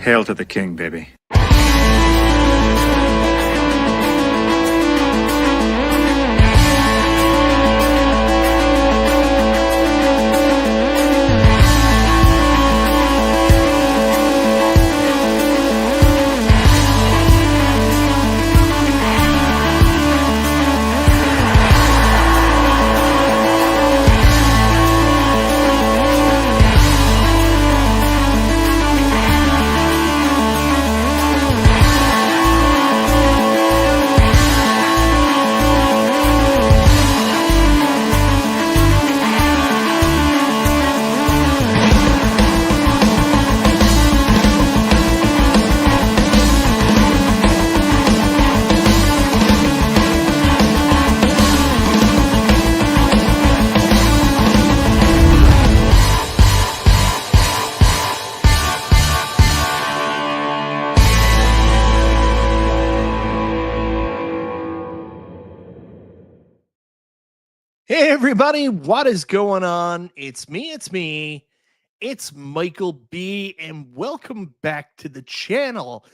Hail to the king, baby. Hey everybody, what is going on? It's me. It's Michael B, and welcome back to the channel.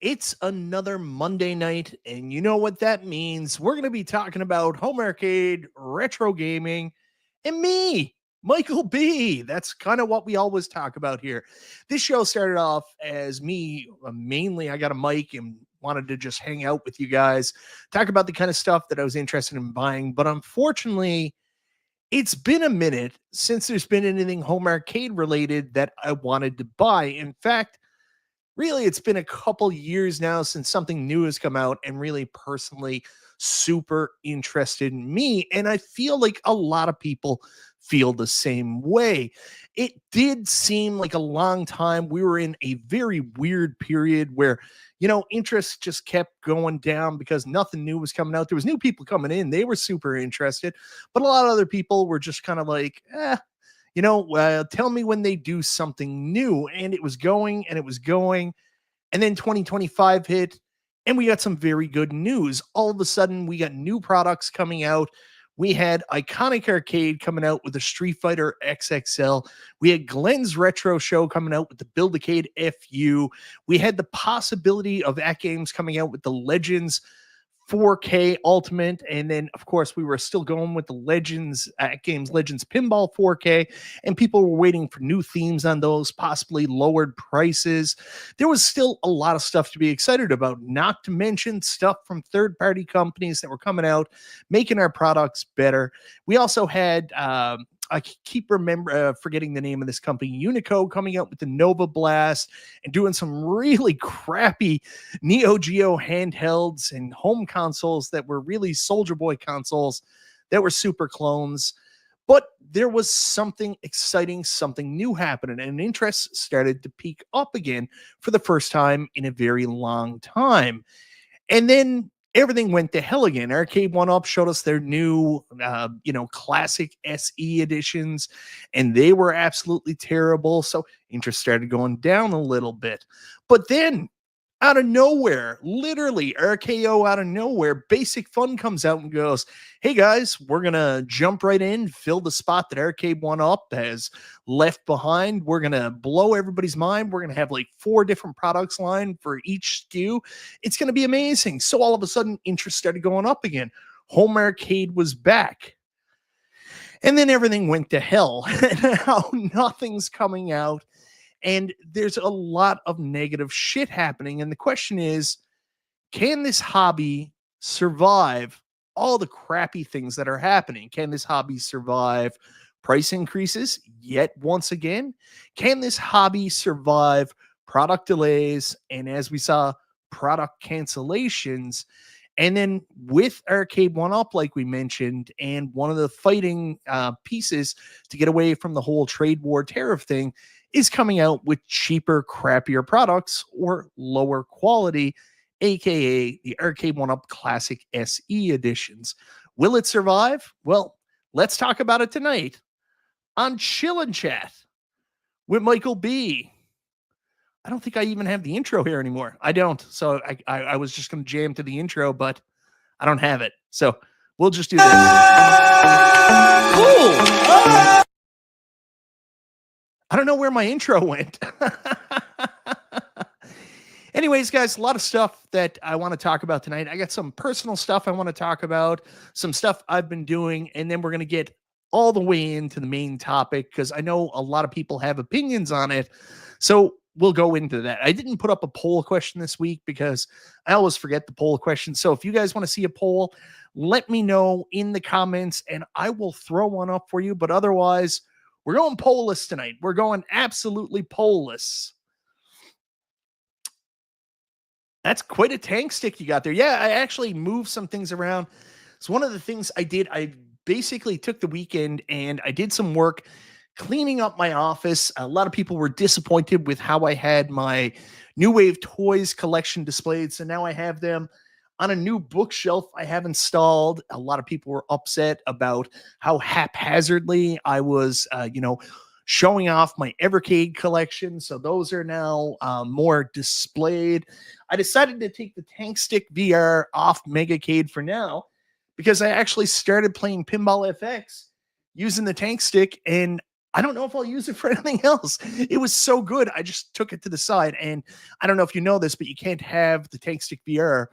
It's another Monday night, and you know what that means. We're going to be talking about home arcade, retro gaming, and me, Michael B. That's kind of what we always talk about here. This show started off as me, mainly I got a mic and wanted to just hang out with you guys, talk about the kind of stuff that I was interested in buying. But unfortunately, it's been a minute since there's been anything home arcade related that I wanted to buy. In fact, really, it's been a couple years now since something new has come out and really personally super interested in me. And I feel like a lot of people feel the same way. It did seem like a long time. We were in a very weird period where, interest just kept going down because nothing new was coming out. There was new people coming in. They were super interested, but a lot of other people were just kind of like, tell me when they do something new. And it was going and it was going. And then 2025 hit and we got some very good news. All of a sudden, we got new products coming out. We had Iconic Arcade coming out with the Street Fighter XXL. We had Glenn's Retro Show coming out with the Build-A-Cade FU. We had the possibility of AtGames coming out with the Legends 4K Ultimate. And then, of course, we were still going with the Legends, AtGames Legends Pinball 4K. And people were waiting for new themes on those, possibly lowered prices. There was still a lot of stuff to be excited about, not to mention stuff from third-party companies that were coming out, making our products better. We also had... I keep forgetting the name of this company, Unico, coming out with the Nova Blast and doing some really crappy Neo Geo handhelds and home consoles that were really Soldier Boy consoles that were super clones. But there was something exciting, something new happening, and interest started to peak up again for the first time in a very long time. And then everything went to hell again. Arcade 1-Up showed us their new, classic SE editions, and they were absolutely terrible. So interest started going down a little bit. But then, out of nowhere, literally RKO out of nowhere, Basic Fun comes out and goes, hey guys, we're going to jump right in, fill the spot that Arcade 1-Up has left behind. We're going to blow everybody's mind. We're going to have like 4 different products line for each SKU. It's going to be amazing. So all of a sudden, interest started going up again. Home arcade was back. And then everything went to hell. Now nothing's coming out. And there's a lot of negative shit happening. And the question is, can this hobby survive all the crappy things that are happening? Can this hobby survive price increases yet once again? Can this hobby survive product delays? And as we saw, product cancellations. And then with Arcade 1-Up, like we mentioned, and one of the fighting pieces to get away from the whole trade war tariff thing is coming out with cheaper, crappier products or lower quality, aka the Arcade 1-Up Classic SE editions. Will it survive? Well, let's talk about it tonight on Chill and Chat with Michael B. I don't think I even have the intro here anymore. I don't. So I was just going to jam to the intro, but I don't have it. So we'll just do this. Cool. I don't know where my intro went. Anyways, guys, a lot of stuff that I want to talk about tonight. I got some personal stuff I want to talk about, some stuff I've been doing, and then we're going to get all the way into the main topic because I know a lot of people have opinions on it. So we'll go into that. I didn't put up a poll question this week because I always forget the poll question. So if you guys want to see a poll, let me know in the comments and I will throw one up for you. But otherwise, we're going pollless tonight. We're going absolutely pollless. That's quite a tank stick you got there. Yeah, I actually moved some things around. So one of the things I did, I basically took the weekend and I did some work cleaning up my office. A lot of people were disappointed with how I had my New Wave Toys collection displayed. So now I have them on a new bookshelf I have installed. A lot of people were upset about how haphazardly I was, showing off my Evercade collection. So those are now more displayed. I decided to take the Tank Stick VR off Megacade for now because I actually started playing Pinball FX using the Tank Stick, and I don't know if I'll use it for anything else. It was so good. I just took it to the side. And I don't know if you know this, but you can't have the Tank Stick VR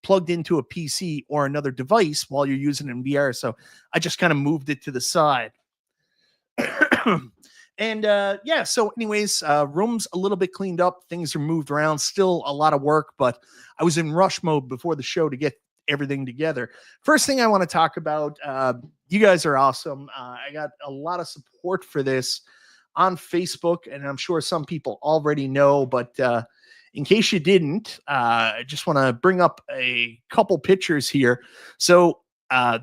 plugged into a PC or another device while you're using it in VR. So I just kind of moved it to the side. And so anyways, room's a little bit cleaned up. Things are moved around. Still a lot of work, but I was in rush mode before the show to get everything together. First thing I want to talk about, you guys are awesome. I got a lot of support for this on Facebook, and I'm sure some people already know, but in case you didn't, I just want to bring up a couple pictures here. So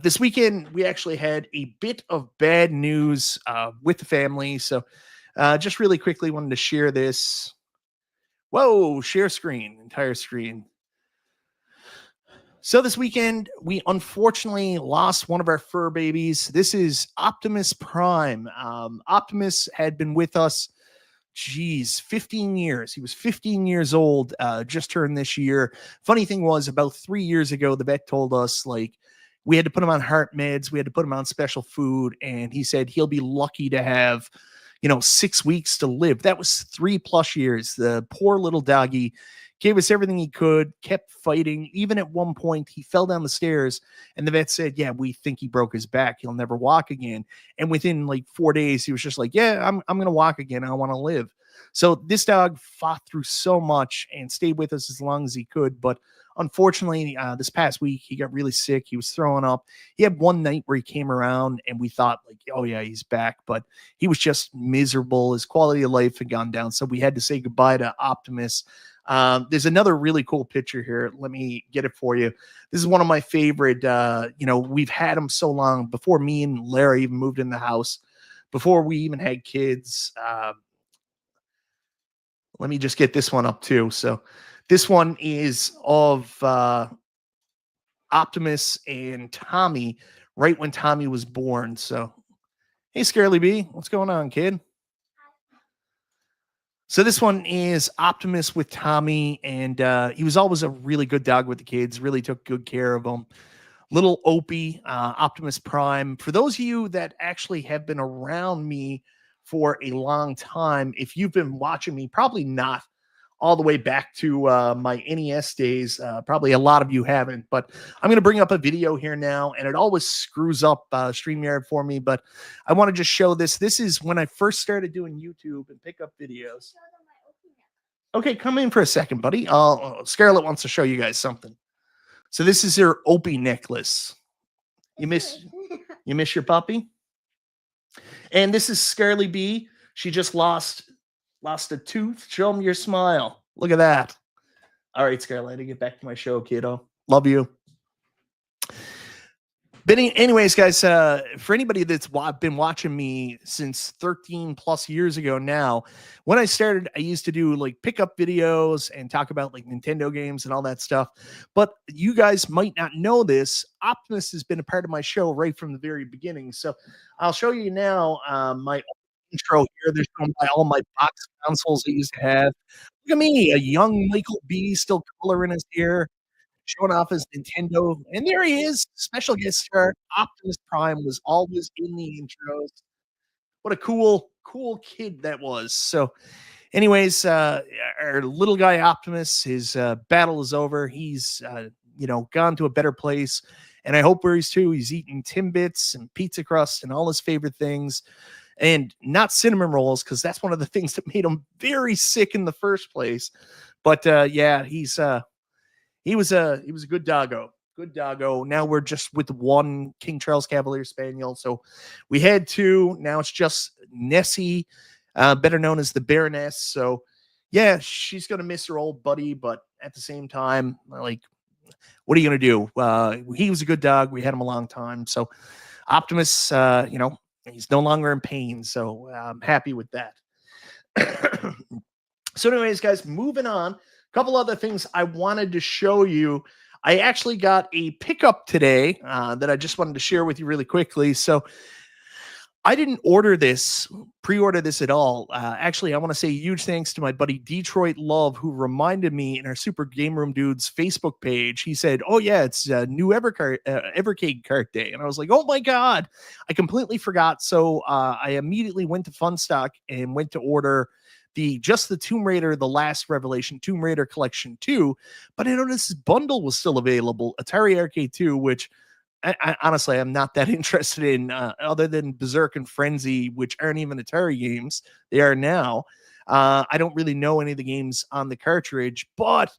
this weekend, we actually had a bit of bad news with the family. So just really quickly wanted to share this. Whoa, share screen, entire screen. So this weekend, we unfortunately lost one of our fur babies. This is Optimus Prime. Optimus had been with us, 15 years. He was 15 years old, just turned this year. Funny thing was, about 3 years ago, the vet told us, like, we had to put him on heart meds. We had to put him on special food. And he said he'll be lucky to have, 6 weeks to live. That was 3+ years. The poor little doggy gave us everything he could, kept fighting. Even at one point, he fell down the stairs and the vet said, yeah, we think he broke his back. He'll never walk again. And within like 4 days, he was just like, yeah, I'm going to walk again. I want to live. So this dog fought through so much and stayed with us as long as he could. But unfortunately, this past week, he got really sick. He was throwing up. He had one night where he came around and we thought, like, oh, yeah, he's back. But he was just miserable. His quality of life had gone down. So we had to say goodbye to Optimus. There's another really cool picture here. Let me get it for you. This is one of my favorite. We've had him so long before me and Larry even moved in the house, before we even had kids. Let me just get this one up too. So this one is of Optimus and Tommy right when Tommy was born. So, hey, Scarly B, what's going on, kid? So this one is Optimus with Tommy, and he was always a really good dog with the kids, really took good care of them. Little Opie, Optimus Prime. For those of you that actually have been around me for a long time, if you've been watching me, probably not all the way back to my NES days. Probably a lot of you haven't, but I'm going to bring up a video here now, and it always screws up StreamYard for me, but I want to just show this. This is when I first started doing YouTube and pick up videos. Okay, come in for a second, buddy. Scarlett wants to show you guys something. So this is her Opie necklace. You miss your puppy? And this is Scarly B. She just lost a tooth. Show them your smile. Look at that. All right, Scarlett, I get back to my show, kiddo. Love you. But anyways, guys, for anybody that's been watching me since 13+ years ago now, when I started, I used to do like pickup videos and talk about like Nintendo games and all that stuff. But you guys might not know this. Optimus has been a part of my show right from the very beginning. So I'll show you now my intro here. There's all my box consoles I used to have. Look at me, a young Michael B, still coloring his hair, showing off his Nintendo. And there he is, special guest star. Optimus Prime was always in the intros. What a cool kid that was. So Anyways, our little guy Optimus, his battle is over. He's gone to a better place, and I hope where he's to, he's eating Timbits and pizza crust and all his favorite things, and not cinnamon rolls, because that's one of the things that made him very sick in the first place. But yeah, he was a good doggo. Good doggo. Now we're just with one King Charles Cavalier Spaniel. So we had two. Now it's just Nessie, better known as the Baroness. So yeah, she's gonna miss her old buddy, but at the same time, like, what are you gonna do? He was a good dog. We had him a long time. So Optimus, he's no longer in pain. So I'm happy with that. So anyways, guys, moving on. A couple other things I wanted to show you. I actually got a pickup today that I just wanted to share with you really quickly. So I didn't pre-order this at all. Actually, I want to say huge thanks to my buddy Detroit Love, who reminded me in our Super Game Room Dudes Facebook page. He said, "Oh yeah, it's a new Evercade cart day," and I was like, "Oh my god, I completely forgot." So I immediately went to Funstock and went to order the Tomb Raider, the Last Revelation, Tomb Raider Collection 2. But I noticed this bundle was still available, Atari Arcade 2, which I honestly, I'm not that interested in, other than Berserk and Frenzy, which aren't even Atari games. They are now. I don't really know any of the games on the cartridge, but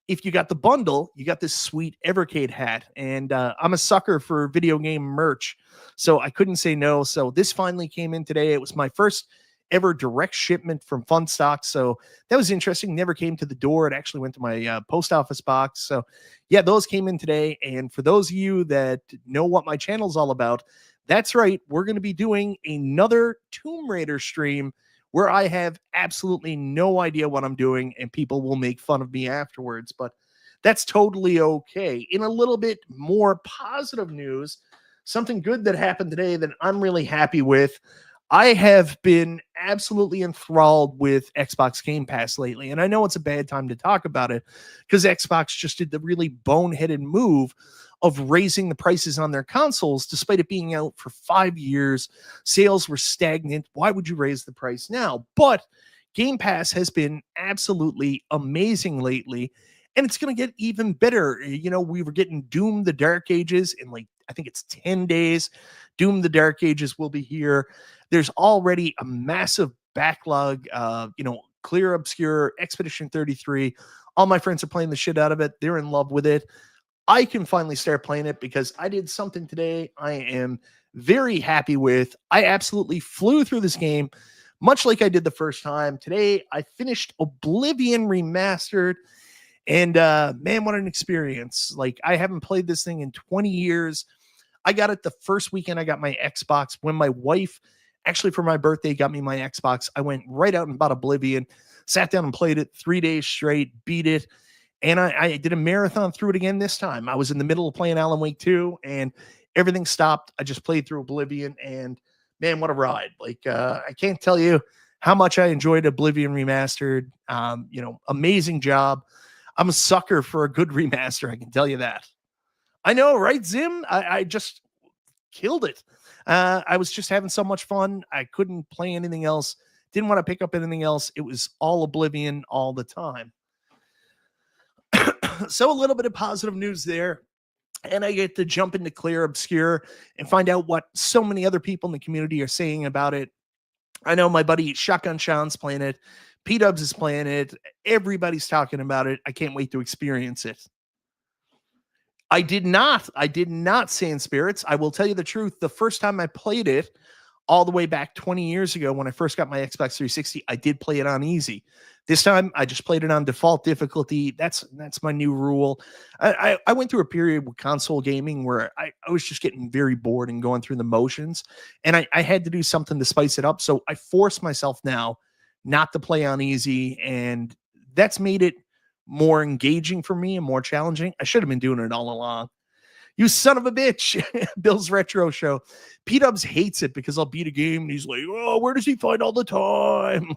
if you got the bundle, you got this sweet Evercade hat. And I'm a sucker for video game merch, so I couldn't say no. So this finally came in today. It was my first ever direct shipment from Funstock. So that was interesting. Never came to the door. It actually went to my post office box. So yeah, those came in today. And for those of you that know what my channel is all about, that's right. We're going to be doing another Tomb Raider stream where I have absolutely no idea what I'm doing, and people will make fun of me afterwards, but that's totally okay. In a little bit more positive news, something good that happened today that I'm really happy with. I have been absolutely enthralled with Xbox Game Pass lately, and I know it's a bad time to talk about it because Xbox just did the really boneheaded move of raising the prices on their consoles despite it being out for 5 years. Sales were stagnant. Why would you raise the price now? But Game Pass has been absolutely amazing lately, and it's going to get even better. We were getting Doom the Dark Ages in, like, I think it's 10 days. Doom the Dark Ages will be here. There's already a massive backlog. Clear Obscure, Expedition 33. All my friends are playing the shit out of it. They're in love with it. I can finally start playing it because I did something today I am very happy with. I absolutely flew through this game, much like I did the first time. Today, I finished Oblivion Remastered, and man, what an experience. Like, I haven't played this thing in 20 years. I got it the first weekend I got my Xbox. When my wife, actually for my birthday, got me my Xbox, I went right out and bought Oblivion, sat down and played it 3 days straight, beat it. And I did a marathon through it again this time. I was in the middle of playing Alan Wake 2, and everything stopped. I just played through Oblivion, and man, what a ride. Like, I can't tell you how much I enjoyed Oblivion Remastered. Amazing job. I'm a sucker for a good remaster, I can tell you that. I know, right, Zim? I just killed it. I was just having so much fun. I couldn't play anything else. Didn't want to pick up anything else. It was all Oblivion all the time. So a little bit of positive news there. And I get to jump into Clear Obscure and find out what so many other people in the community are saying about it. I know my buddy Shotgun Sean's playing it. P-Dubs is playing it. Everybody's talking about it. I can't wait to experience it. I did not Sand Spirits. I will tell you the truth. The first time I played it, all the way back 20 years ago when I first got my Xbox 360, I did play it on easy. This time, I just played it on default difficulty. That's my new rule. I went through a period with console gaming where I was just getting very bored and going through the motions, and I had to do something to spice it up. So I forced myself now not to play on easy, and that's made it more engaging for me and more challenging. I should have been doing it all along. You son of a bitch. Bill's Retro Show. P-Dubs hates it because I'll beat a game and he's like, oh, where does he find all the time?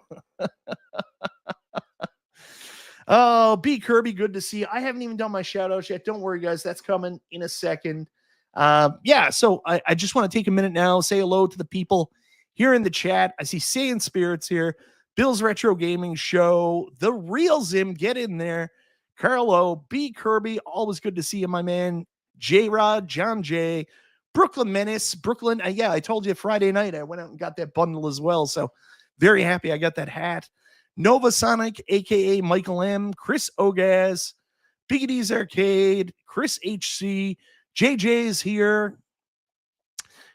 Oh, B Kirby, good to see you. I haven't even done my shout outs yet. Don't worry, guys. That's coming in a second. So I just want to take a minute now, say hello to the people here in the chat. I see Saiyan Spirits here. Bill's Retro Gaming Show, The Real Zim, get in there. Carlo, B. Kirby, always good to see you, my man. J-Rod, John J., Brooklyn Menace, Brooklyn. Yeah, I told you Friday night I went out and got that bundle as well. So very happy I got that hat. Nova Sonic, a.k.a. Michael M., Chris Ogaz, Biggie D's Arcade, Chris HC, JJ's here.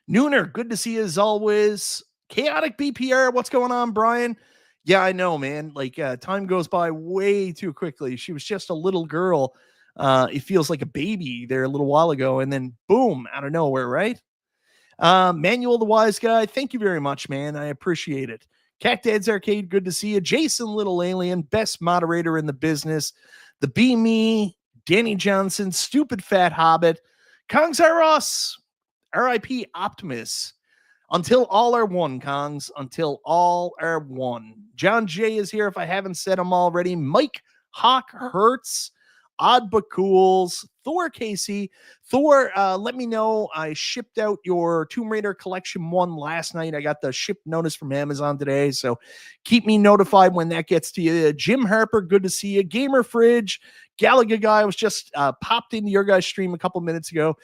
Nooner, good to see you as always. Chaotic BPR, what's going on, Brian? Yeah, I know, man. Like, time goes by way too quickly. She was just a little girl. It feels like a baby there a little while ago, and then boom, out of nowhere, right? Manuel the Wise Guy, thank you very much, man. I appreciate it. Cat Dad's Arcade, good to see you. Jason Little Alien, best moderator in the business. The Be Me, Danny Johnson, Stupid Fat Hobbit, Kongs R Us, R.I.P. Optimus. Until all are one, Kongs. Until all are one. John J is here if I haven't said them already. Mike Hawk Hertz, Odd But Cools, Thor Casey. Thor, let me know. I shipped out your Tomb Raider Collection 1 last night. I got the ship notice from Amazon today, so keep me notified when that gets to you. Jim Harper, good to see you. Gamer Fridge, Galaga Guy was just popped into your guys' stream a couple minutes ago.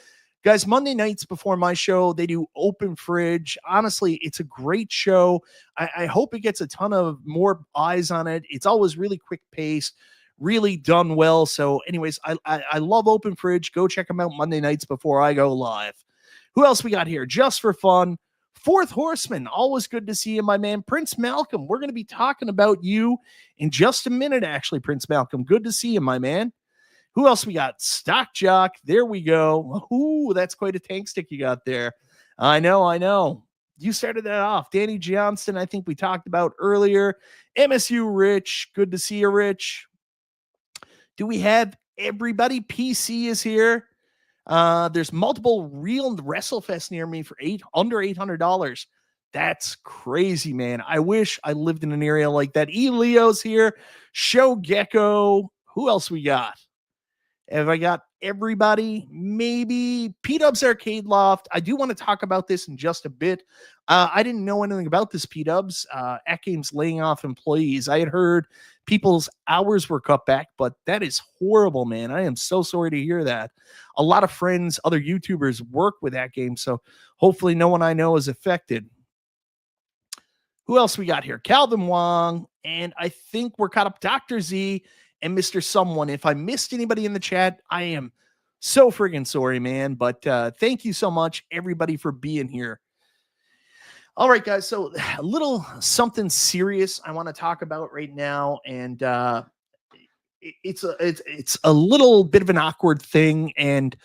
Guys, Monday nights before my show, they do Open Fridge. Honestly, it's a great show. I hope it gets a ton of more eyes on it. It's always really quick paced, really done well. So anyways, I love Open Fridge. Go check them out Monday nights before I go live. Who else we got here? Just for fun. Fourth Horseman, always good to see you, my man. Prince Malcolm, we're going to be talking about you in just a minute, actually, Prince Malcolm. Good to see you, my man. Who else we got? Stock Jock. There we go. Ooh, that's quite a tank stick you got there. I know. You started that off. Danny Johnston, I think we talked about earlier. MSU Rich. Good to see you, Rich. Do we have everybody? PC is here. There's multiple real WrestleFest near me for under $800. That's crazy, man. I wish I lived in an area like that. Leo's here. Show Gecko. Who else we got? Have I got everybody? Maybe P-Dubs Arcade Loft. I do want to talk about this in just a bit. I didn't know anything about this P-Dubs. AtGames laying off employees. I had heard people's hours were cut back, but that is horrible, man. I am so sorry to hear that. A lot of friends, other YouTubers work with AtGames, so hopefully no one I know is affected. Who else we got here? Calvin Wong, and I think we're caught up. Dr. Z and Mr. Someone. If I missed anybody in the chat, I am so friggin' sorry, man. But thank you so much, everybody, for being here. All right, guys. So a little something serious I want to talk about right now, and it's a little bit of an awkward thing, and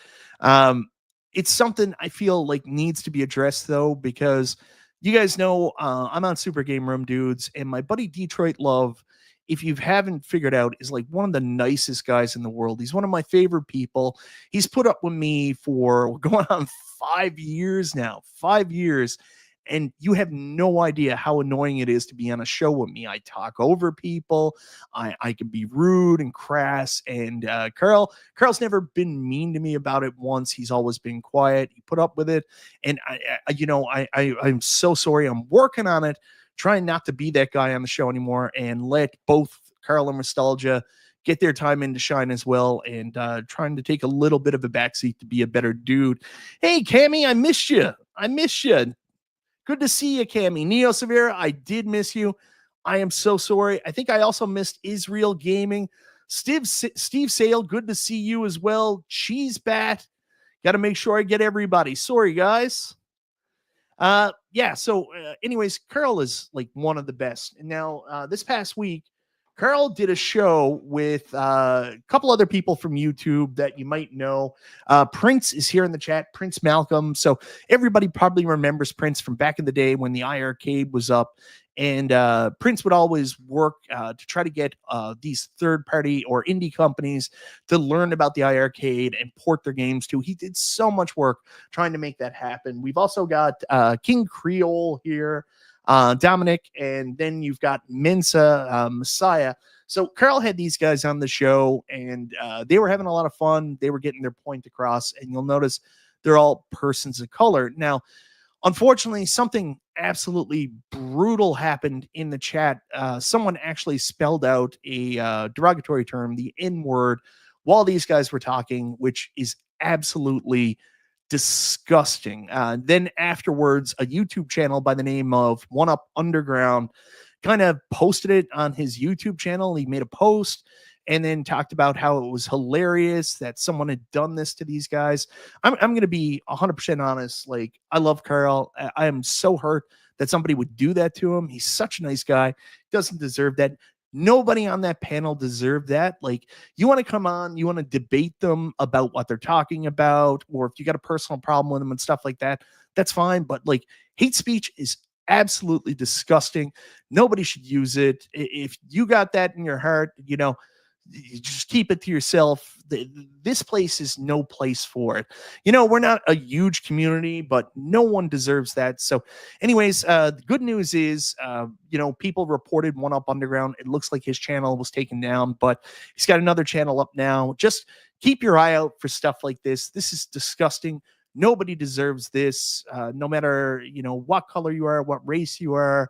it's something I feel like needs to be addressed, though, because you guys know I'm on Super Game Room Dudes, and my buddy Detroit Love, if you haven't figured out, is like one of the nicest guys in the world. He's one of my favorite people. He's put up with me for going on 5 years now, 5 years. And you have no idea how annoying it is to be on a show with me. I talk over people. I can be rude and crass. And Carl's never been mean to me about it once. He's always been quiet. He put up with it. And I'm so sorry. I'm working on it, trying not to be that guy on the show anymore, and let both Carl and Nostalgia get their time in to shine as well, and trying to take a little bit of a backseat to be a better dude. Hey, Cammy, I missed you. Good to see you, Cammy. Neo Severa, I did miss you. I am so sorry. I think I also missed Israel Gaming. Steve Sale, good to see you as well. Cheese Bat, got to make sure I get everybody. Sorry, guys. Anyways, Carl is like one of the best. And now this past week, Carl did a show with a couple other people from YouTube that you might know. Prince is here in the chat, Prince Malcolm. So everybody probably remembers Prince from back in the day when the iArcade was up. And Prince would always work to try to get these third-party or indie companies to learn about the iArcade and port their games to. He did so much work trying to make that happen. We've also got King Creole here, Dominic, and then you've got Mensa, Messiah. So Carl had these guys on the show, and they were having a lot of fun. They were getting their point across, and you'll notice they're all persons of color. Now, Unfortunately, something absolutely brutal happened in the chat. Someone actually spelled out a derogatory term, the N word, while these guys were talking, which is absolutely disgusting. Then afterwards, a YouTube channel by the name of One Up Underground kind of posted it on his YouTube channel. He made a post and then talked about how it was hilarious that someone had done this to these guys. I'm going to be 100% honest. Like, I love Carl. I am so hurt that somebody would do that to him. He's such a nice guy. Doesn't deserve that. Nobody on that panel deserved that. Like, you want to come on, you want to debate them about what they're talking about, or if you got a personal problem with them and stuff like that, that's fine. But like, hate speech is absolutely disgusting. Nobody should use it. If you got that in your heart, you just keep it to yourself. This place is no place for it. We're not a huge community, but no one deserves that. So anyways, the good news is, people reported One Up Underground. It looks like his channel was taken down, but he's got another channel up now. Just keep your eye out for stuff like this. This is disgusting. Nobody deserves this, no matter, what color you are, what race you are.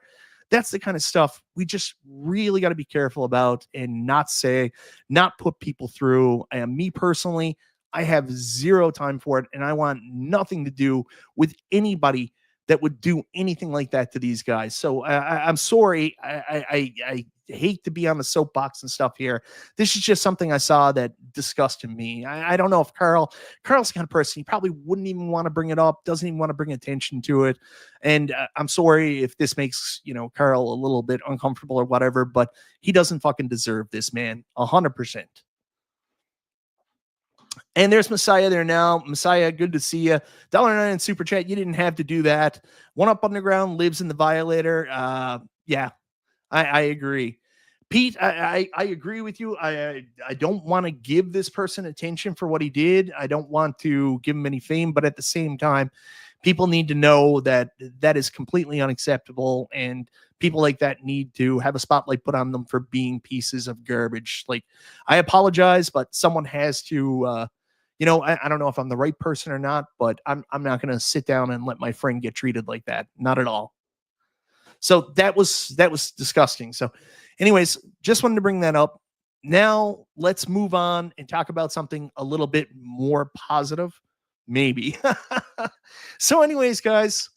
That's the kind of stuff we just really got to be careful about and not say, not put people through. And me personally, I have zero time for it, and I want nothing to do with anybody that would do anything like that to these guys. So I'm sorry. I hate to be on the soapbox and stuff here. This is just something I saw that disgusted me. I don't know if Carl's the kind of person, he probably wouldn't even want to bring it up, doesn't even want to bring attention to it. And I'm sorry if this makes, Carl a little bit uncomfortable or whatever, but he doesn't fucking deserve this, man. 100%. And there's Messiah there now. Messiah, good to see you. $1.09 super chat. You didn't have to do that. One Up Underground lives in the Violator. Yeah, I agree. Pete, I agree with you. I don't want to give this person attention for what he did. I don't want to give him any fame, but at the same time, people need to know that that is completely unacceptable, and people like that need to have a spotlight put on them for being pieces of garbage. Like, I apologize, but someone has to, I don't know if I'm the right person or not, but I'm not going to sit down and let my friend get treated like that. Not at all. So that was disgusting. So anyways, just wanted to bring that up. Now let's move on and talk about something a little bit more positive, maybe. So anyways, guys,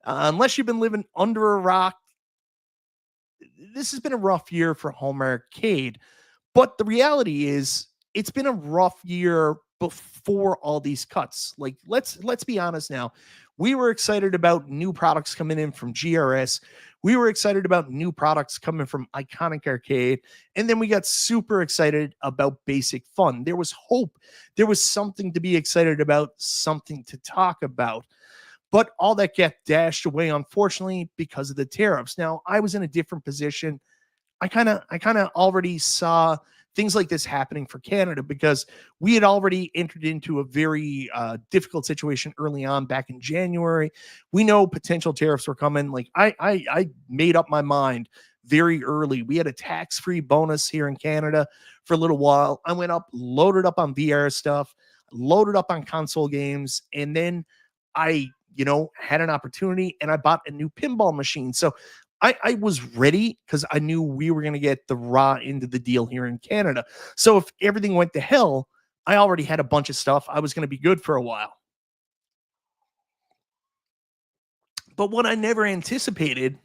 unless you've been living under a rock, this has been a rough year for home arcade. But the reality is, it's been a rough year before all these cuts. Like, let's be honest now. We were excited about new products coming in from GRS. We were excited about new products coming from Iconic Arcade. And then we got super excited about Basic Fun. There was hope. There was something to be excited about, something to talk about. But all that got dashed away, unfortunately, because of the tariffs. Now, I was in a different position. I kind of already saw things like this happening for Canada, because we had already entered into a very difficult situation early on back in January. We know potential tariffs were coming. Like, I made up my mind very early. We had a tax-free bonus here in Canada for a little while. I went up, loaded up on VR stuff, loaded up on console games, and then I had an opportunity and I bought a new pinball machine. So I was ready, because I knew we were going to get the raw end of the deal here in Canada. So if everything went to hell, I already had a bunch of stuff. I was going to be good for a while. But what I never anticipated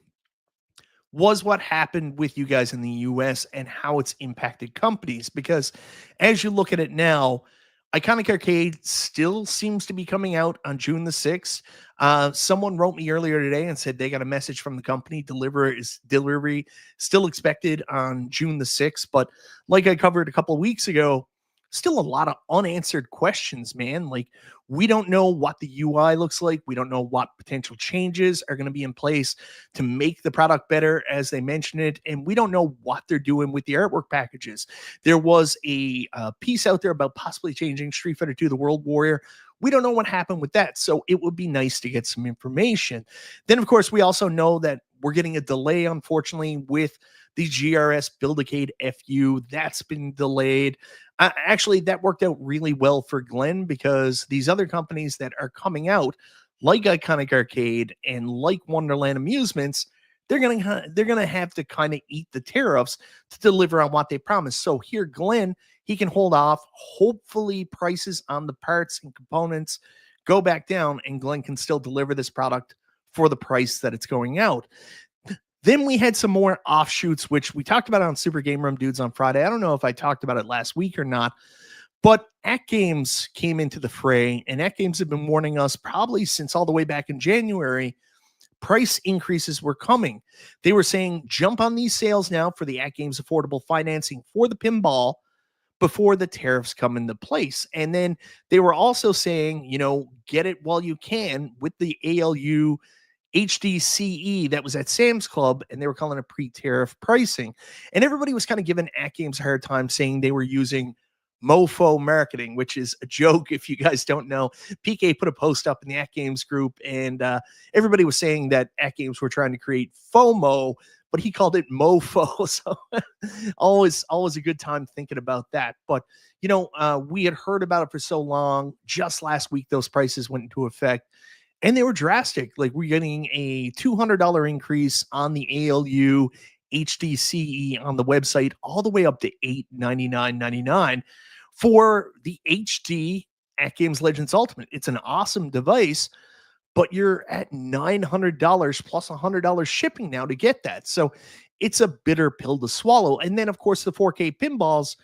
was what happened with you guys in the US and how it's impacted companies. Because as you look at it now, Iconic Arcade still seems to be coming out on June the 6th. Someone wrote me earlier today and said they got a message from the company. Delivery still expected on June the 6th. But like I covered a couple of weeks ago, still a lot of unanswered questions, man. Like, we don't know what the UI looks like. We don't know what potential changes are going to be in place to make the product better, as they mentioned it. And we don't know what they're doing with the artwork packages. There was a piece out there about possibly changing Street Fighter 2 The World Warrior. We don't know what happened with that. So it would be nice to get some information. Then, of course, we also know that we're getting a delay, unfortunately, with the GRS Buildicade FU. That's been delayed. Actually, that worked out really well for Glenn, because these other companies that are coming out, like Iconic Arcade and like Wonderland Amusements, they're gonna have to kind of eat the tariffs to deliver on what they promised. So here, Glenn, he can hold off. Hopefully, prices on the parts and components go back down, and Glenn can still deliver this product for the price that it's going out. Then we had some more offshoots, which we talked about on Super Game Room Dudes on Friday. I don't know if I talked about it last week or not, but AtGames came into the fray, and AtGames have been warning us probably since all the way back in January. Price increases were coming. They were saying, jump on these sales now for the AtGames affordable financing for the pinball before the tariffs come into place. And then they were also saying, get it while you can with the ALU HDCE that was at Sam's Club, and they were calling it pre-tariff pricing. And everybody was kind of giving AtGames a hard time, saying they were using mofo marketing, which is a joke if you guys don't know. PK put a post up in the AtGames group, and everybody was saying that AtGames were trying to create FOMO, but he called it mofo. So always a good time thinking about that. But we had heard about it for so long. Just last week, those prices went into effect, and they were drastic. Like, we're getting a $200 increase on the ALU HDCE on the website, all the way up to $899.99 for the HD AtGames Legends Ultimate. It's an awesome device, but you're at $900 plus $100 shipping now to get that. So it's a bitter pill to swallow. And then, of course, the 4K pinballs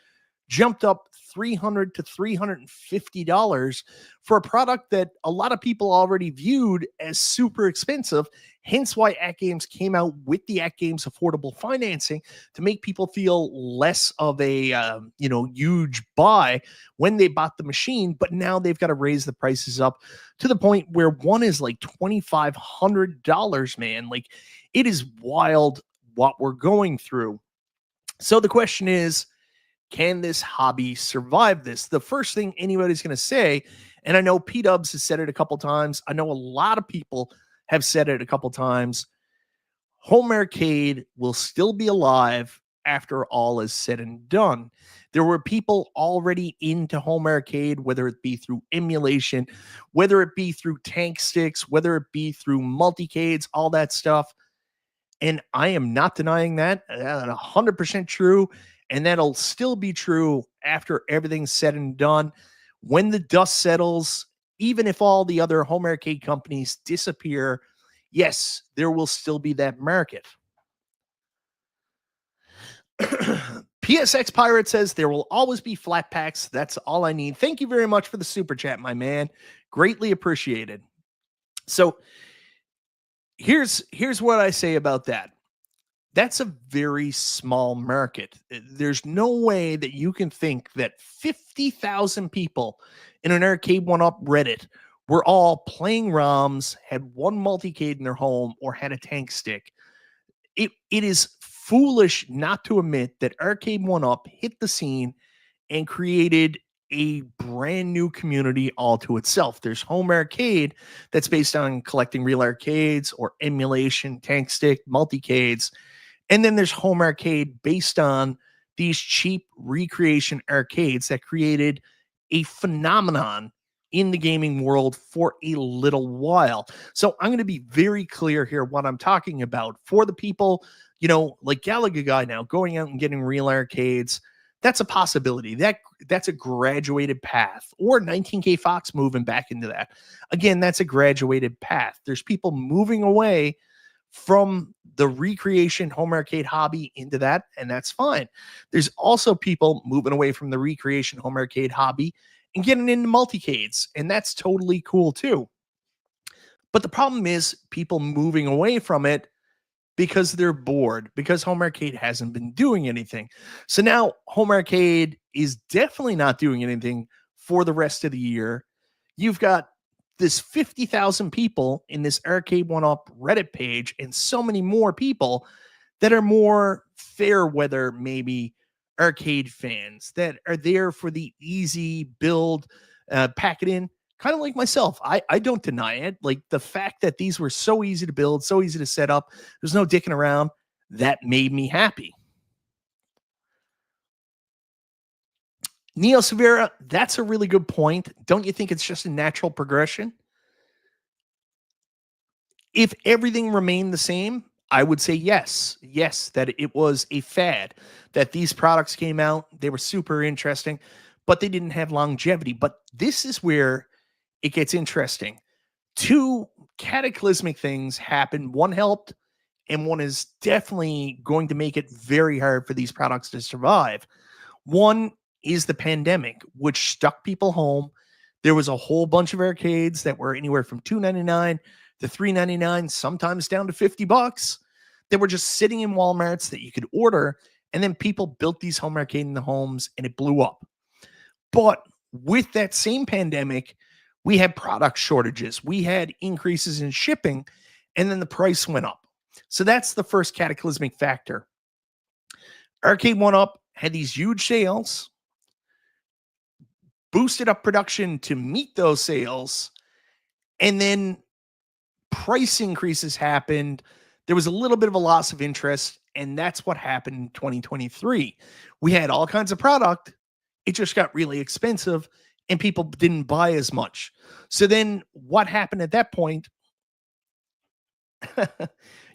jumped up $300 to $350 for a product that a lot of people already viewed as super expensive. Hence why AtGames came out with the AtGames affordable financing to make people feel less of a huge buy when they bought the machine. But now they've got to raise the prices up to the point where one is like $2,500, man. Like, it is wild what we're going through. So the question is, can this hobby survive this? The first thing anybody's going to say, and I know P-Dubs has said it a couple times, I know a lot of people have said it a couple times, home arcade will still be alive after all is said and done. There were people already into home arcade, whether it be through emulation, whether it be through tank sticks, whether it be through multicades, all that stuff. And I am not denying that. 100% true. And that'll still be true after everything's said and done. When the dust settles, even if all the other home arcade companies disappear, yes, there will still be that market. PSX Pirate says there will always be flat packs. That's all I need. Thank you very much for the super chat, my man. Greatly appreciated. So here's what I say about that. That's a very small market. There's no way that you can think that 50,000 people in an Arcade 1-Up Reddit were all playing ROMs, had one multicade in their home, or had a tank stick. It is foolish not to admit that Arcade 1-Up hit the scene and created a brand new community all to itself. There's home arcade that's based on collecting real arcades or emulation, tank stick, multicades. And then there's home arcade based on these cheap recreation arcades that created a phenomenon in the gaming world for a little while. So I'm going to be very clear here what I'm talking about. For the people, like Galaga Guy now, going out and getting real arcades, that's a possibility. That's a graduated path. Or 19K Fox moving back into that. Again, that's a graduated path. There's people moving away from the recreation home arcade hobby into that, and that's fine. There's also people moving away from the recreation home arcade hobby and getting into multicades, and that's totally cool too. But the problem is people moving away from it because they're bored, because home arcade hasn't been doing anything. So now home arcade is definitely not doing anything for the rest of the year. You've got this 50,000 people in this Arcade 1-Up Reddit page, and so many more people that are more fair weather, maybe arcade fans that are there for the easy build, pack it in, kind of like myself. I don't deny it. Like, the fact that these were so easy to build, so easy to set up, there's no dicking around, that made me happy. Neo Severa, that's a really good point. Don't you think it's just a natural progression? If everything remained the same, I would say yes. Yes, that it was a fad, that these products came out, they were super interesting, but they didn't have longevity. But this is where it gets interesting. Two cataclysmic things happened. One helped, and one is definitely going to make it very hard for these products to survive. One is the pandemic, which stuck people home. There was a whole bunch of arcades that were anywhere from $2.99 to $3.99, sometimes down to $50. They were just sitting in Walmarts that you could order, and then people built these home arcade in the homes, and it blew up. But with that same pandemic, we had product shortages, we had increases in shipping, and then the price went up. So that's the first cataclysmic factor. Arcade One Up had these huge sales, boosted up production to meet those sales, and then price increases happened. There was a little bit of a loss of interest, and that's what happened in 2023. We had all kinds of product. It just got really expensive, and people didn't buy as much. So then what happened at that point?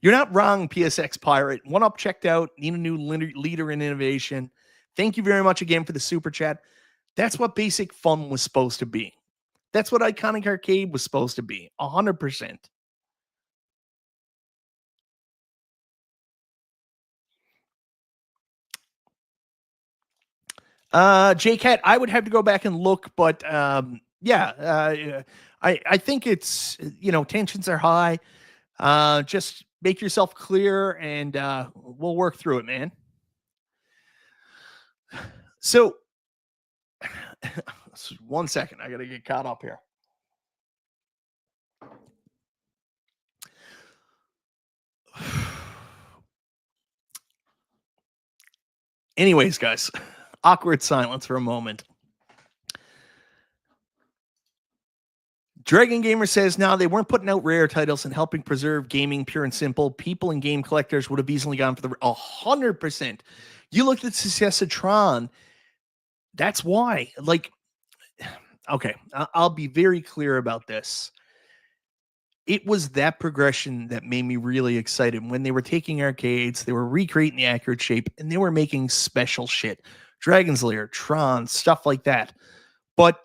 You're not wrong, PSX Pirate. One Up checked out. Need a new leader in innovation. Thank you very much again for the super chat. That's what basic fun was supposed to be. That's what Iconic Arcade was supposed to be. 100%. JCat, I would have to go back and look, but I think it's, tensions are high. Just make yourself clear, and we'll work through it, man. So, 1 second, I gotta get caught up here. Anyways, guys, awkward silence for a moment. Dragon Gamer says, now they weren't putting out rare titles and helping preserve gaming pure and simple. People and game collectors would have easily gone for the 100%. You looked at the success of Tron. That's why. Okay, I'll be very clear about this. It was that progression that made me really excited. When they were taking arcades, they were recreating the accurate shape, and they were making special shit. Dragon's Lair, Tron, stuff like that. But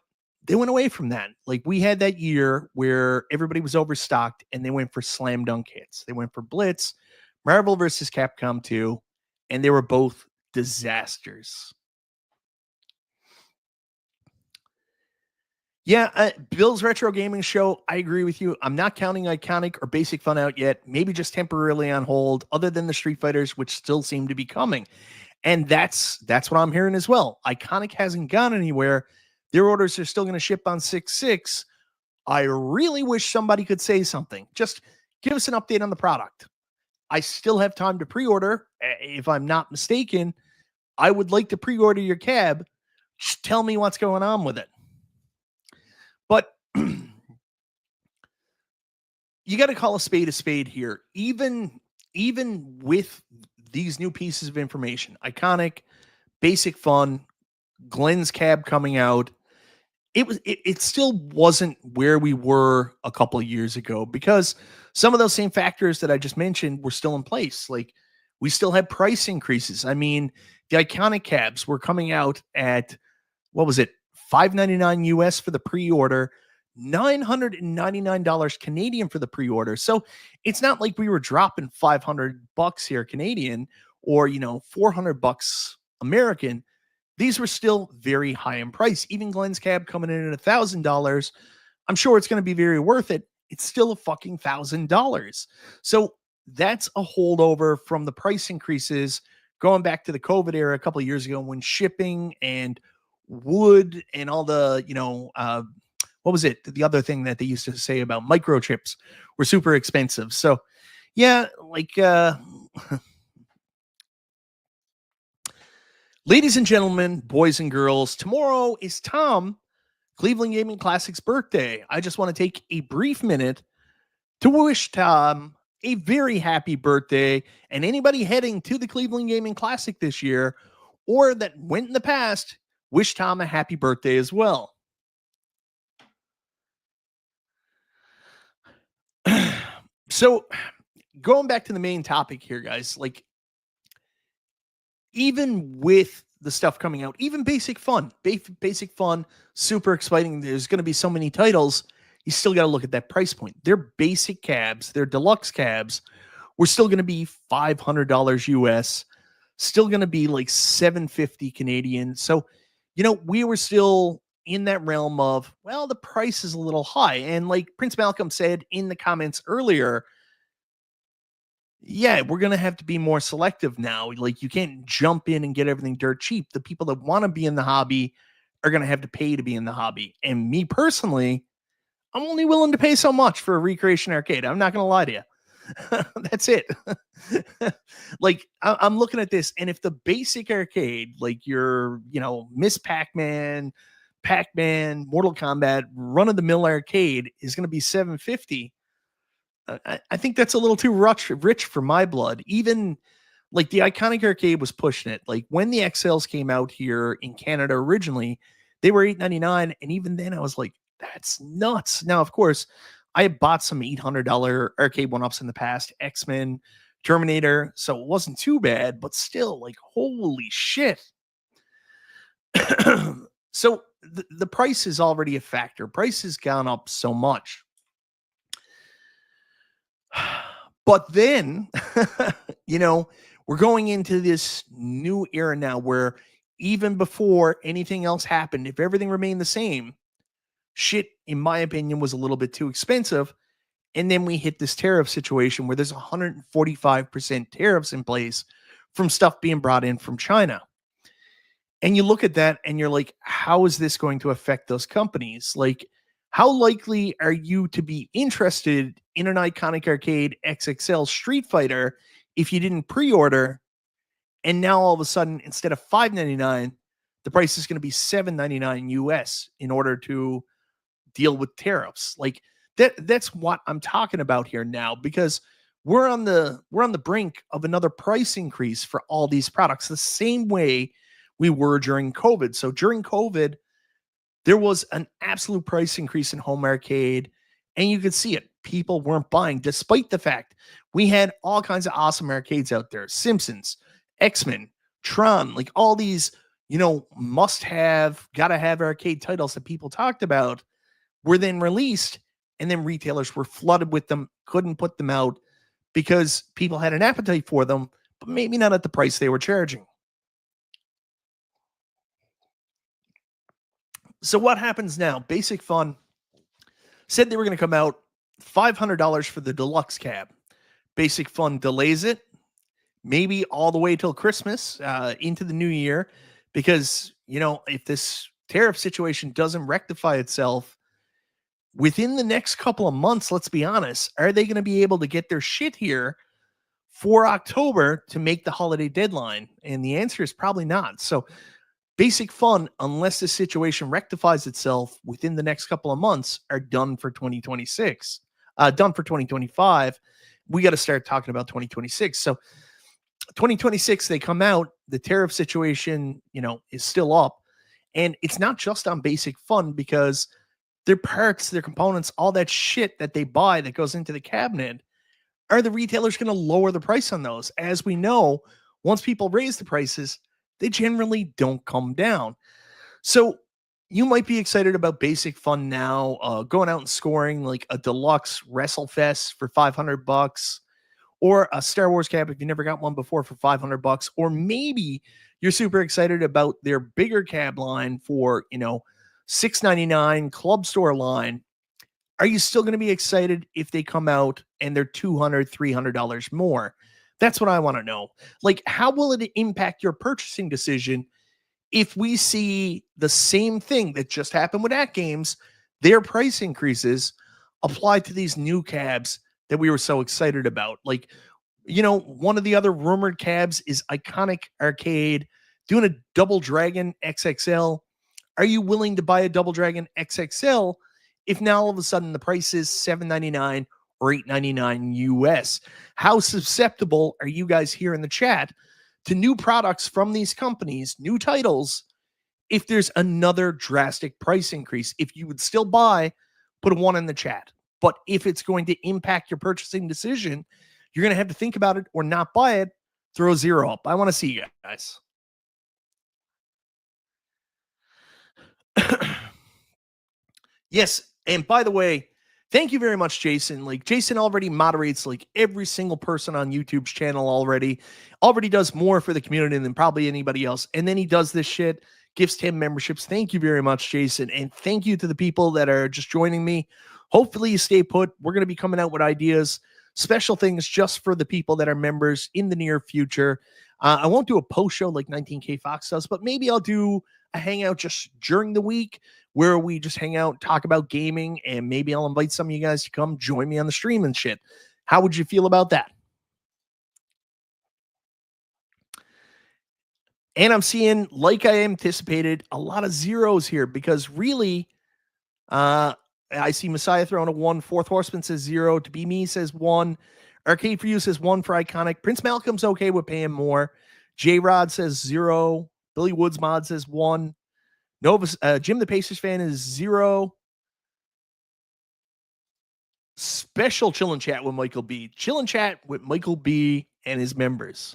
they went away from that. Like, we had that year where everybody was overstocked, and they went for slam dunk hits. They went for Blitz, Marvel vs. Capcom 2, and they were both disasters. Yeah, Bill's Retro Gaming Show, I agree with you. I'm not counting Iconic or Basic Fun out yet. Maybe just temporarily on hold, other than the Street Fighters, which still seem to be coming. And that's what I'm hearing as well. Iconic hasn't gone anywhere. Their orders are still going to ship on 6/6. I really wish somebody could say something. Just give us an update on the product. I still have time to pre-order. If I'm not mistaken, I would like to pre-order your cab. Just tell me what's going on with it. But you got to call a spade here. Even with these new pieces of information, Iconic, Basic Fun, Glenn's cab coming out, it still wasn't where we were a couple of years ago, because some of those same factors that I just mentioned were still in place. Like, we still had price increases. I mean, the Iconic cabs were coming out at, what was it, $5.99 US for the pre-order, $999 Canadian for the pre-order. So it's not like we were dropping $500 here Canadian, or $400 American. These were still very high in price. Even Glenn's cab coming in at $1,000. I'm sure it's going to be very worth it. It's still a fucking $1,000. So that's a holdover from the price increases going back to the COVID era a couple of years ago, when shipping and wood and all the, what was it? The other thing that they used to say about microchips were super expensive. So yeah, ladies and gentlemen, boys and girls, tomorrow is Tom, Cleveland Gaming Classic's birthday. I just want to take a brief minute to wish Tom a very happy birthday, and anybody heading to the Cleveland Gaming Classic this year, or that went in the past, wish Tom a happy birthday as well. So going back to the main topic here, guys, like even with the stuff coming out, even basic fun, super exciting. There's going to be so many titles. You still got to look at that price point. Their basic cabs, their deluxe cabs, were still going to be $500 US, still going to be like 750 Canadian. So, we were still in that realm of, well, the price is a little high. And like Prince Malcolm said in the comments earlier, yeah, we're going to have to be more selective now. Like, you can't jump in and get everything dirt cheap. The people that want to be in the hobby are going to have to pay to be in the hobby. And me personally, I'm only willing to pay so much for a recreation arcade. I'm not going to lie to you. That's it. Like, I'm looking at this, and if the basic arcade, like your, Miss Pac-Man, Mortal Kombat, run of the mill arcade is going to be 750, I think that's a little too rich for my blood. Even like the Iconic Arcade was pushing it. Like when the XLs came out here in Canada originally, they were $8.99, and even then I was like, that's nuts. Now, of course, I had bought some $800 arcade one-ups in the past, X-Men, Terminator, so it wasn't too bad, but still, like, holy shit. So the price is already a factor. Price has gone up so much. But then, we're going into this new era now where even before anything else happened, if everything remained the same, shit, in my opinion, was a little bit too expensive. And then we hit this tariff situation where there's 145% tariffs in place from stuff being brought in from China. And you look at that and you're like, how is this going to affect those companies? Like, how likely are you to be interested in an Iconic Arcade XXL Street Fighter if you didn't pre-order, and now all of a sudden, instead of $5.99, the price is going to be $7.99 US in order to deal with tariffs? Like, that's what I'm talking about here now, because we're on the brink of another price increase for all these products, the same way we were during COVID. So during COVID, there was an absolute price increase in home arcade, and you could see it. People weren't buying, despite the fact we had all kinds of awesome arcades out there: Simpsons, X-Men, Tron, like all these, must have, gotta have arcade titles that people talked about were then released, and then retailers were flooded with them, couldn't put them out because people had an appetite for them, but maybe not at the price they were charging. So what happens now? Basic Fun said they were going to come out $500 for the deluxe cab. Basic Fun delays it, maybe all the way till Christmas, into the new year, because, if this tariff situation doesn't rectify itself within the next couple of months, let's be honest, are they going to be able to get their shit here for October to make the holiday deadline? And the answer is probably not. So Basic Fun, unless the situation rectifies itself within the next couple of months, are done for 2026, done for 2025. We got to start talking about 2026. So 2026, they come out, the tariff situation, is still up. And it's not just on Basic Fun, because their parts, their components, all that shit that they buy that goes into the cabinet, are the retailers going to lower the price on those? As we know, once people raise the prices, they generally don't come down. So you might be excited about Basic Fun now, going out and scoring like a deluxe WrestleFest for $500, or a Star Wars cab if you never got one before for $500, or maybe you're super excited about their bigger cab line for, $6.99 club store line. Are you still going to be excited if they come out and they're $200, $300 more? That's what I want to know. Like, how will it impact your purchasing decision if we see the same thing that just happened with AtGames, their price increases applied to these new cabs that we were so excited about? Like, one of the other rumored cabs is Iconic Arcade doing a Double Dragon XXL. Are you willing to buy a Double Dragon XXL if now all of a sudden the price is $7.99 or $8.99 US? How susceptible are you guys here in the chat to new products from these companies, new titles, if there's another drastic price increase? If you would still buy, put a 1 in the chat. But if it's going to impact your purchasing decision, you're going to have to think about it or not buy it. Throw 0 up. I want to see you guys. Yes. And by the way, thank you very much, Jason. Like, Jason already moderates like every single person on YouTube's channel already does more for the community than probably anybody else. And then he does this shit, gives 10 memberships. Thank you very much, Jason. And thank you to the people that are just joining me. Hopefully you stay put. We're going to be coming out with ideas, special things just for the people that are members in the near future. I won't do a post show like 19K Fox does, but maybe I'll do a hangout just during the week where we just hang out, talk about gaming, and maybe I'll invite some of you guys to come join me on the stream and shit. How would you feel about that? And I'm seeing, like I anticipated, a lot of 0s here because really, I see Messiah throwing a 1. Fourth Horseman says 0. To Be Me says 1. Arcade for You says 1 for Iconic. Prince Malcolm's okay with paying more. J-Rod says 0. Billy Woods Mod says 1. Nova, Jim the Pacers fan is 0. Special chill and chat with Michael B. Chill and chat with Michael B and his members.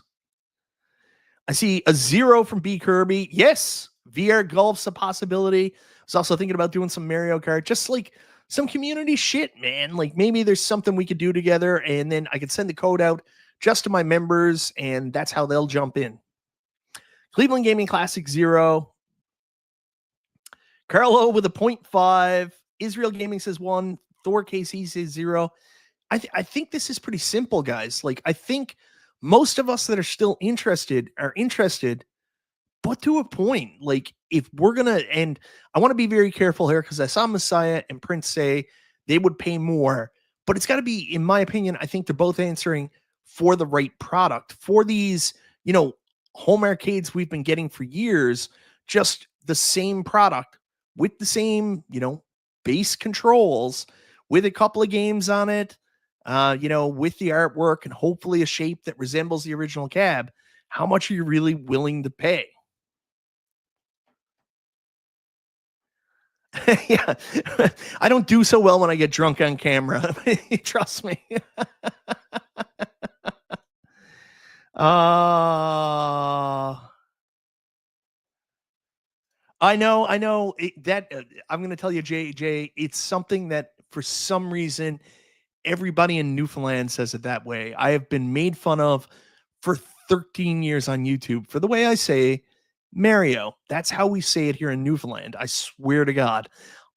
I see a 0 from B Kirby. Yes, VR golf's a possibility. I was also thinking about doing some Mario Kart, just like some community shit, man. Like maybe there's something we could do together, and then I could send the code out just to my members, and that's how they'll jump in. Cleveland Gaming Classic 0. Carlo with a 0.5. Israel Gaming says 1. Thor KC says 0. I think this is pretty simple, guys. Like, I think most of us that are still interested are interested, but to a point. Like, if we're going to, and I want to be very careful here because I saw Messiah and Prince say they would pay more, but it's got to be, in my opinion, I think they're both answering for the right product. For these, home arcades we've been getting for years, just the same product with the same, base controls with a couple of games on it, with the artwork and hopefully a shape that resembles the original cab. How much are you really willing to pay? Yeah, I don't do so well when I get drunk on camera. Trust me. I know I'm going to tell you, JJ, it's something that for some reason, everybody in Newfoundland says it that way. I have been made fun of for 13 years on YouTube for the way I say Mario. That's how we say it here in Newfoundland. I swear to God.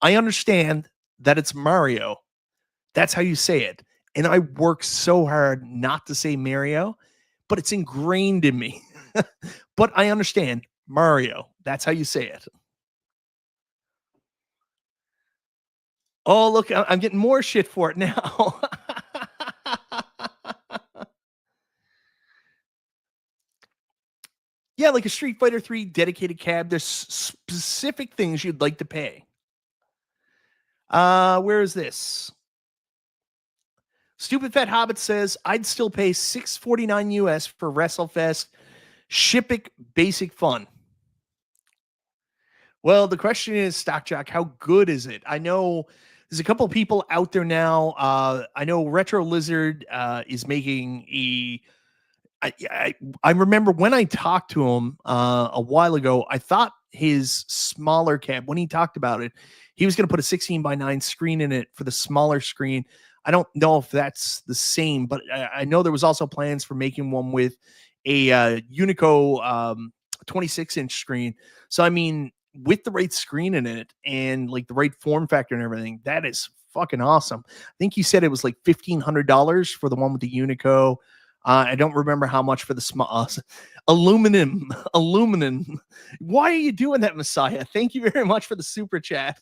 I understand that it's Mario. That's how you say it. And I work so hard not to say Mario, but it's ingrained in me. But I understand Mario. That's how you say it. Oh, look, I'm getting more shit for it now. Yeah, like a Street Fighter 3 dedicated cab. There's specific things you'd like to pay. Where is this? Stupid Fat Hobbit says, I'd still pay $6.49 US for WrestleFest. Ship it basic fun. Well, the question is, Stockjock, how good is it? I know there's a couple of people out there now. I know Retro Lizard is making I remember when I talked to him a while ago, I thought his smaller cab, when he talked about it, he was going to put a 16:9 screen in it for the smaller screen. I don't know if that's the same, but I know there was also plans for making one with a Unico 26-inch screen. So, I mean, with the right screen in it and like the right form factor and everything, that is fucking awesome. I think he said it was like $1,500 for the one with the Unico. I don't remember how much for the small aluminum. Why are you doing that, Messiah? Thank you very much for the super chat.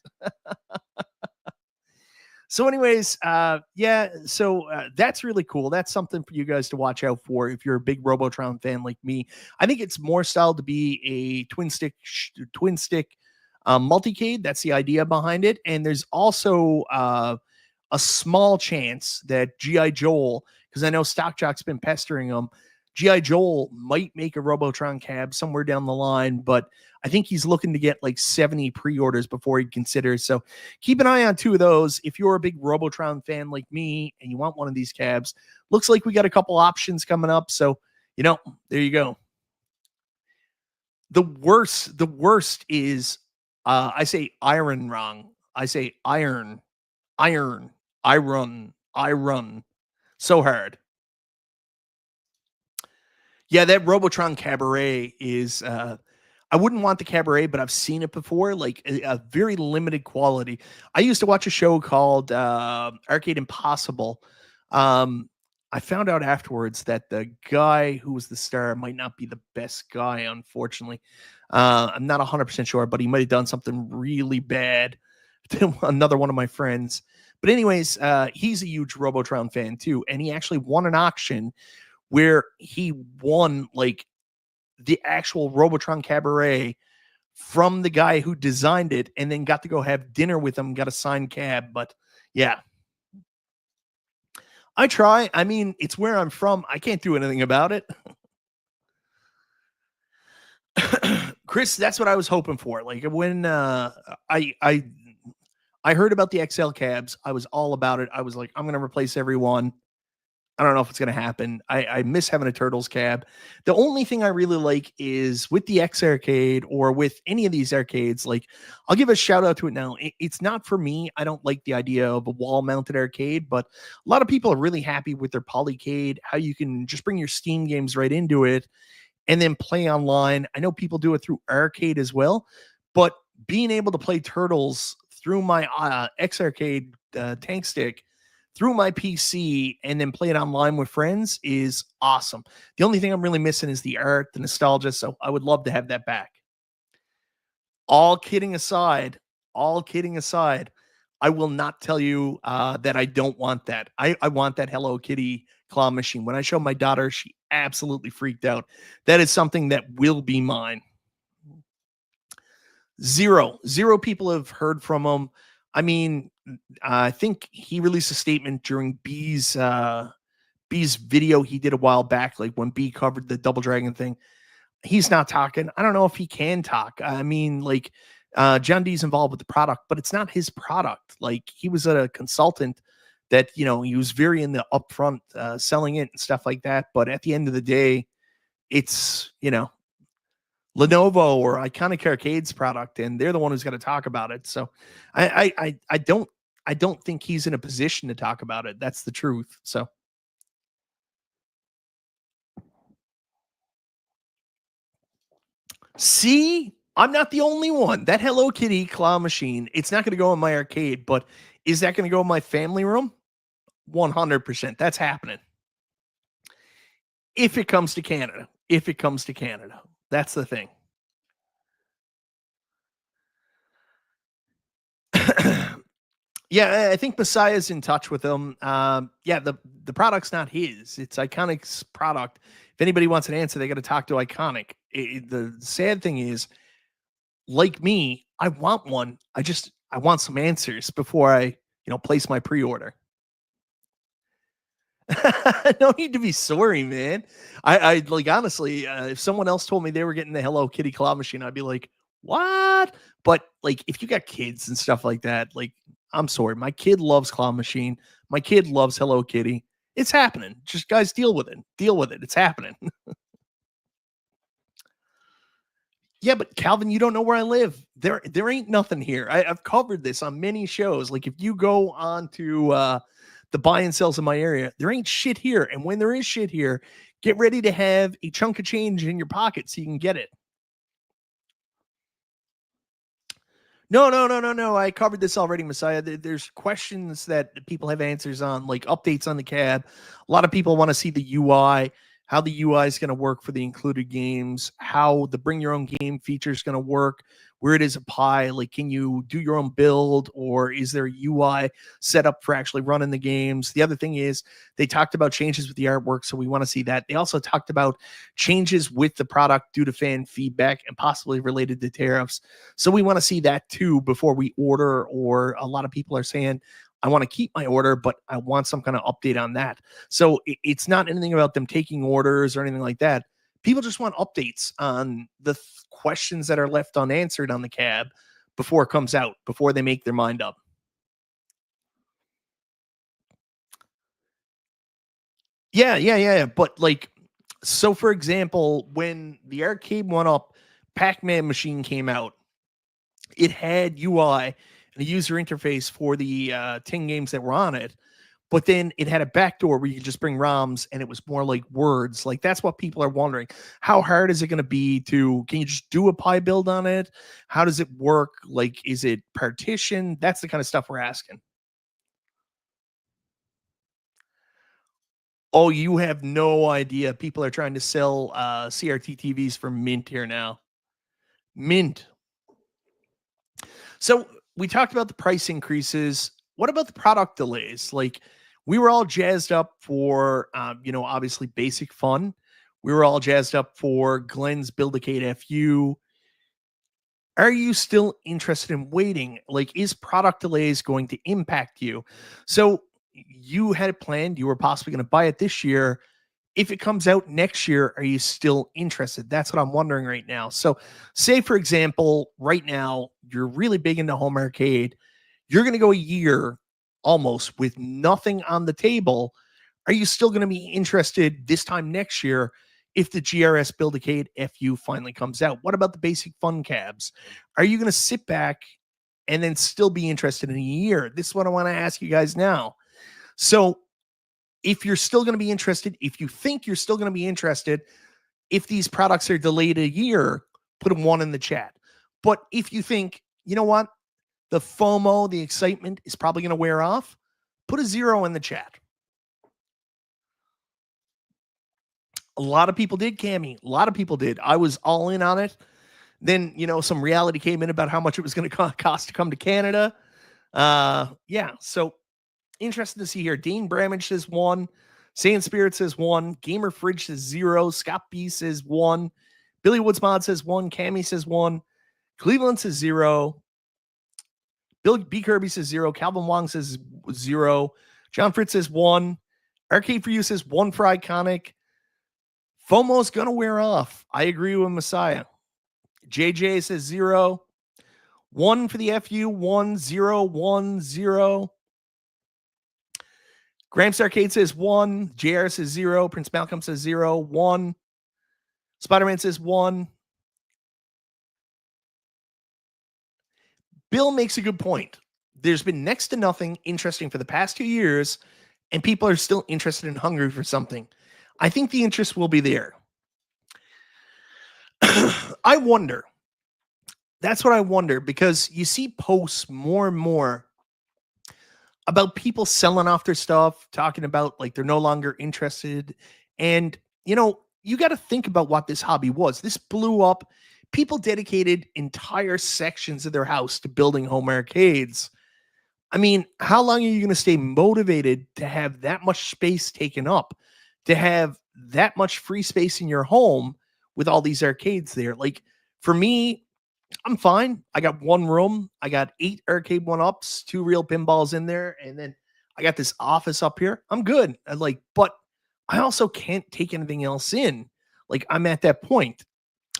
So anyways, that's really cool. That's something for you guys to watch out for if you're a big Robotron fan like me. I think it's more styled to be a twin stick multicade. That's the idea behind it. And there's also a small chance that G.I. Joel, because I know Stockjock's been pestering him, G.I. Joel might make a Robotron cab somewhere down the line, but I think he's looking to get like 70 pre-orders before he considers. So keep an eye on 2 of those. If you're a big Robotron fan like me and you want one of these cabs, looks like we got a couple options coming up. So, there you go. The worst is I say iron wrong. I say iron, I run so hard. Yeah, that Robotron Cabaret is I wouldn't want the Cabaret, but I've seen it before, like a very limited quality. I used to watch a show called Arcade Impossible. I found out afterwards that the guy who was the star might not be the best guy, unfortunately. I'm not 100% sure, but he might have done something really bad to another one of my friends. But anyways, he's a huge Robotron fan too, and he actually won an auction where he won like the actual Robotron Cabaret from the guy who designed it, and then got to go have dinner with him, got a signed cab. But yeah, I try. I mean, it's where I'm from. I can't do anything about it. Chris, that's what I was hoping for. Like when I heard about the XL cabs, I was all about it. I was like, I'm going to replace everyone. I don't know if it's going to happen. I miss having a Turtles cab. The only thing I really like is with the X Arcade or with any of these arcades, like I'll give a shout out to it now. It's not for me. I don't like the idea of a wall mounted arcade, but a lot of people are really happy with their Polycade, how you can just bring your Steam games right into it and then play online. I know people do it through arcade as well, but being able to play Turtles through my X Arcade tank stick through my PC and then play it online with friends is awesome. The only thing I'm really missing is the art, the nostalgia. So I would love to have that back. All kidding aside, I will not tell you that I don't want that. I want that Hello Kitty claw machine. When I showed my daughter, she absolutely freaked out. That is something that will be mine. Zero people have heard from him. I mean, I think he released a statement during B's video he did a while back, like when B covered the Double Dragon thing. He's not talking. I don't know if he can talk. I mean, like John D's involved with the product, but it's not his product. Like he was a consultant that, he was very in the upfront selling it and stuff like that. But at the end of the day, it's, Lenovo or Iconic Arcade's product, and they're the one who's going to talk about it. So I don't think he's in a position to talk about it. That's the truth. So see, I'm not the only one. That Hello Kitty claw machine, it's not going to go in my arcade, but is that going to go in my family room? 100%. That's happening. If it comes to Canada. That's the thing. Yeah, I think Messiah's in touch with him. Yeah, the product's not his. It's Iconic's product. If anybody wants an answer, they got to talk to Iconic. The sad thing is, like me, I want one. I want some answers before I, place my pre-order. No need to be sorry, man. I like honestly, if someone else told me they were getting the Hello Kitty claw machine, I'd be like, what? But like, if you got kids and stuff like that, like, I'm sorry, my kid loves claw machine. My kid loves Hello Kitty. It's happening. Just guys, deal with it. It's happening. Yeah, but Calvin, you don't know where I live. There ain't nothing here. I've covered this on many shows. Like if you go on to the buy and sells in my area, there ain't shit here. And when there is shit here, get ready to have a chunk of change in your pocket so you can get it. No. I covered this already, Messiah. There's questions that people have answers on, like updates on the cab. A lot of people want to see the UI, how the UI is going to work for the included games, how the bring your own game feature is going to work, where it is a pie. Like, can you do your own build, or is there a UI set up for actually running the games? The other thing is they talked about changes with the artwork, so we want to see that. They also talked about changes with the product due to fan feedback and possibly related to tariffs. So we want to see that too before we order, or a lot of people are saying, I want to keep my order, but I want some kind of update on that. So it's not anything about them taking orders or anything like that. People just want updates on the questions that are left unanswered on the cab before it comes out, before they make their mind up. Yeah. But like, so for example, when the arcade went up, Pac-Man machine came out. It had UI and a user interface for the 10 games that were on it. But then it had a backdoor where you could just bring ROMs and it was more like words. Like that's what people are wondering. How hard is it going to be to, can you just do a pie build on it? How does it work? Like, is it partition? That's the kind of stuff we're asking. Oh, you have no idea. People are trying to sell CRT TVs for mint here now. Mint. So we talked about the price increases. What about the product delays? Like we were all jazzed up for, obviously basic fun. We were all jazzed up for Glenn's Build-A-Cade FU. Are you still interested in waiting? Like, is product delays going to impact you? So you had it planned. You were possibly going to buy it this year. If it comes out next year, are you still interested? That's what I'm wondering right now. So, say for example, right now you're really big into home arcade. You're going to go a year almost with nothing on the table. Are you still going to be interested this time next year if the GRS Build-A-Cade FU finally comes out? What about the basic fun cabs? Are you going to sit back and then still be interested in a year? This is what I want to ask you guys now. So, if you're still going to be interested, if you think you're still going to be interested, if these products are delayed a year, put a 1 in the chat. But if you think, you know what, the FOMO, the excitement is probably going to wear off, put a 0 in the chat. A lot of people did, Cammy. A lot of people did. I was all in on it. Then, some reality came in about how much it was going to cost to come to Canada. So interesting to see here. Dean Bramage says 1. Sand Spirit says 1. Gamer Fridge says 0. Scott B says 1. Billy Woods Mod says 1. Cammy says 1. Cleveland says 0. Bill B. Kirby says 0. Calvin Wong says 0. John Fritz says 1. Arcade for You says 1 for Iconic. FOMO's going to wear off. I agree with Messiah. JJ says 0. 1 for the FU. 1, 0, 1, 0. Gramps Arcade says 1. JR says 0. Prince Malcolm says 0. 1. Spider-Man says 1. Bill makes a good point. There's been next to nothing interesting for the past 2 years, and people are still interested and hungry for something. I think the interest will be there. I wonder. That's what I wonder, because you see posts more and more about people selling off their stuff, talking about like they're no longer interested. And, you got to think about what this hobby was. This blew up. People dedicated entire sections of their house to building home arcades. I mean, how long are you going to stay motivated to have that much space taken up, to have that much free space in your home with all these arcades there? Like for me, I'm fine. I got 1 room. I got 8 arcade 1-ups, 2 real pinballs in there, and then I got this office up here. I'm good. But I also can't take anything else in. Like I'm at that point.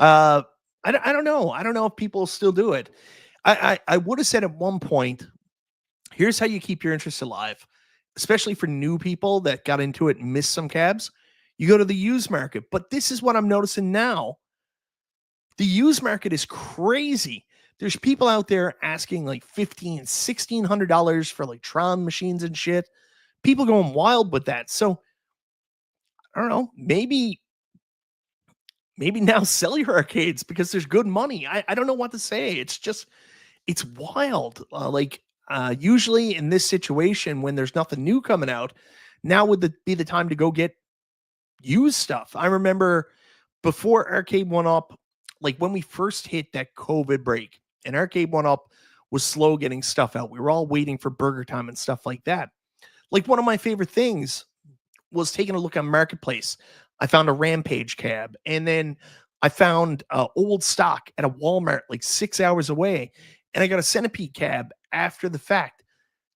I don't know. I don't know if people still do it. I would have said at one point, here's how you keep your interest alive, especially for new people that got into it and missed some cabs. You go to the used market. But this is what I'm noticing now. The used market is crazy. There's people out there asking like $1,500, $1,600 for like Tron machines and shit. People going wild with that. So I don't know. Maybe now sell your arcades because there's good money. I don't know what to say. It's wild. Usually in this situation when there's nothing new coming out, now would be the time to go get used stuff. I remember before Arcade 1-Up, like when we first hit that COVID break and Arcade 1-Up was slow getting stuff out. We were all waiting for Burger Time and stuff like that. Like one of my favorite things was taking a look on Marketplace. I found a Rampage cab, and then I found old stock at a Walmart like 6 hours away, and I got a Centipede cab after the fact.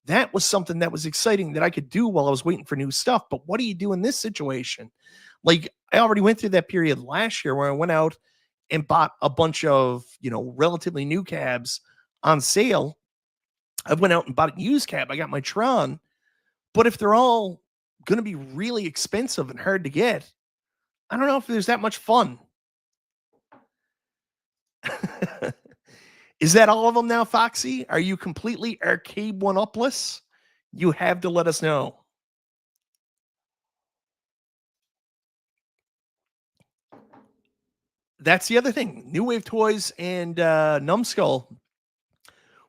That was something that was exciting that I could do while I was waiting for new stuff. But what do you do in this situation? Like, I already went through that period last year where I went out and bought a bunch of, relatively new cabs on sale. I went out and bought a used cab. I got my Tron. But if they're all going to be really expensive and hard to get, I don't know if there's that much fun. Is that all of them now, Foxy? Are you completely arcade one-upless? You have to let us know. That's the other thing. New Wave Toys and Numbskull.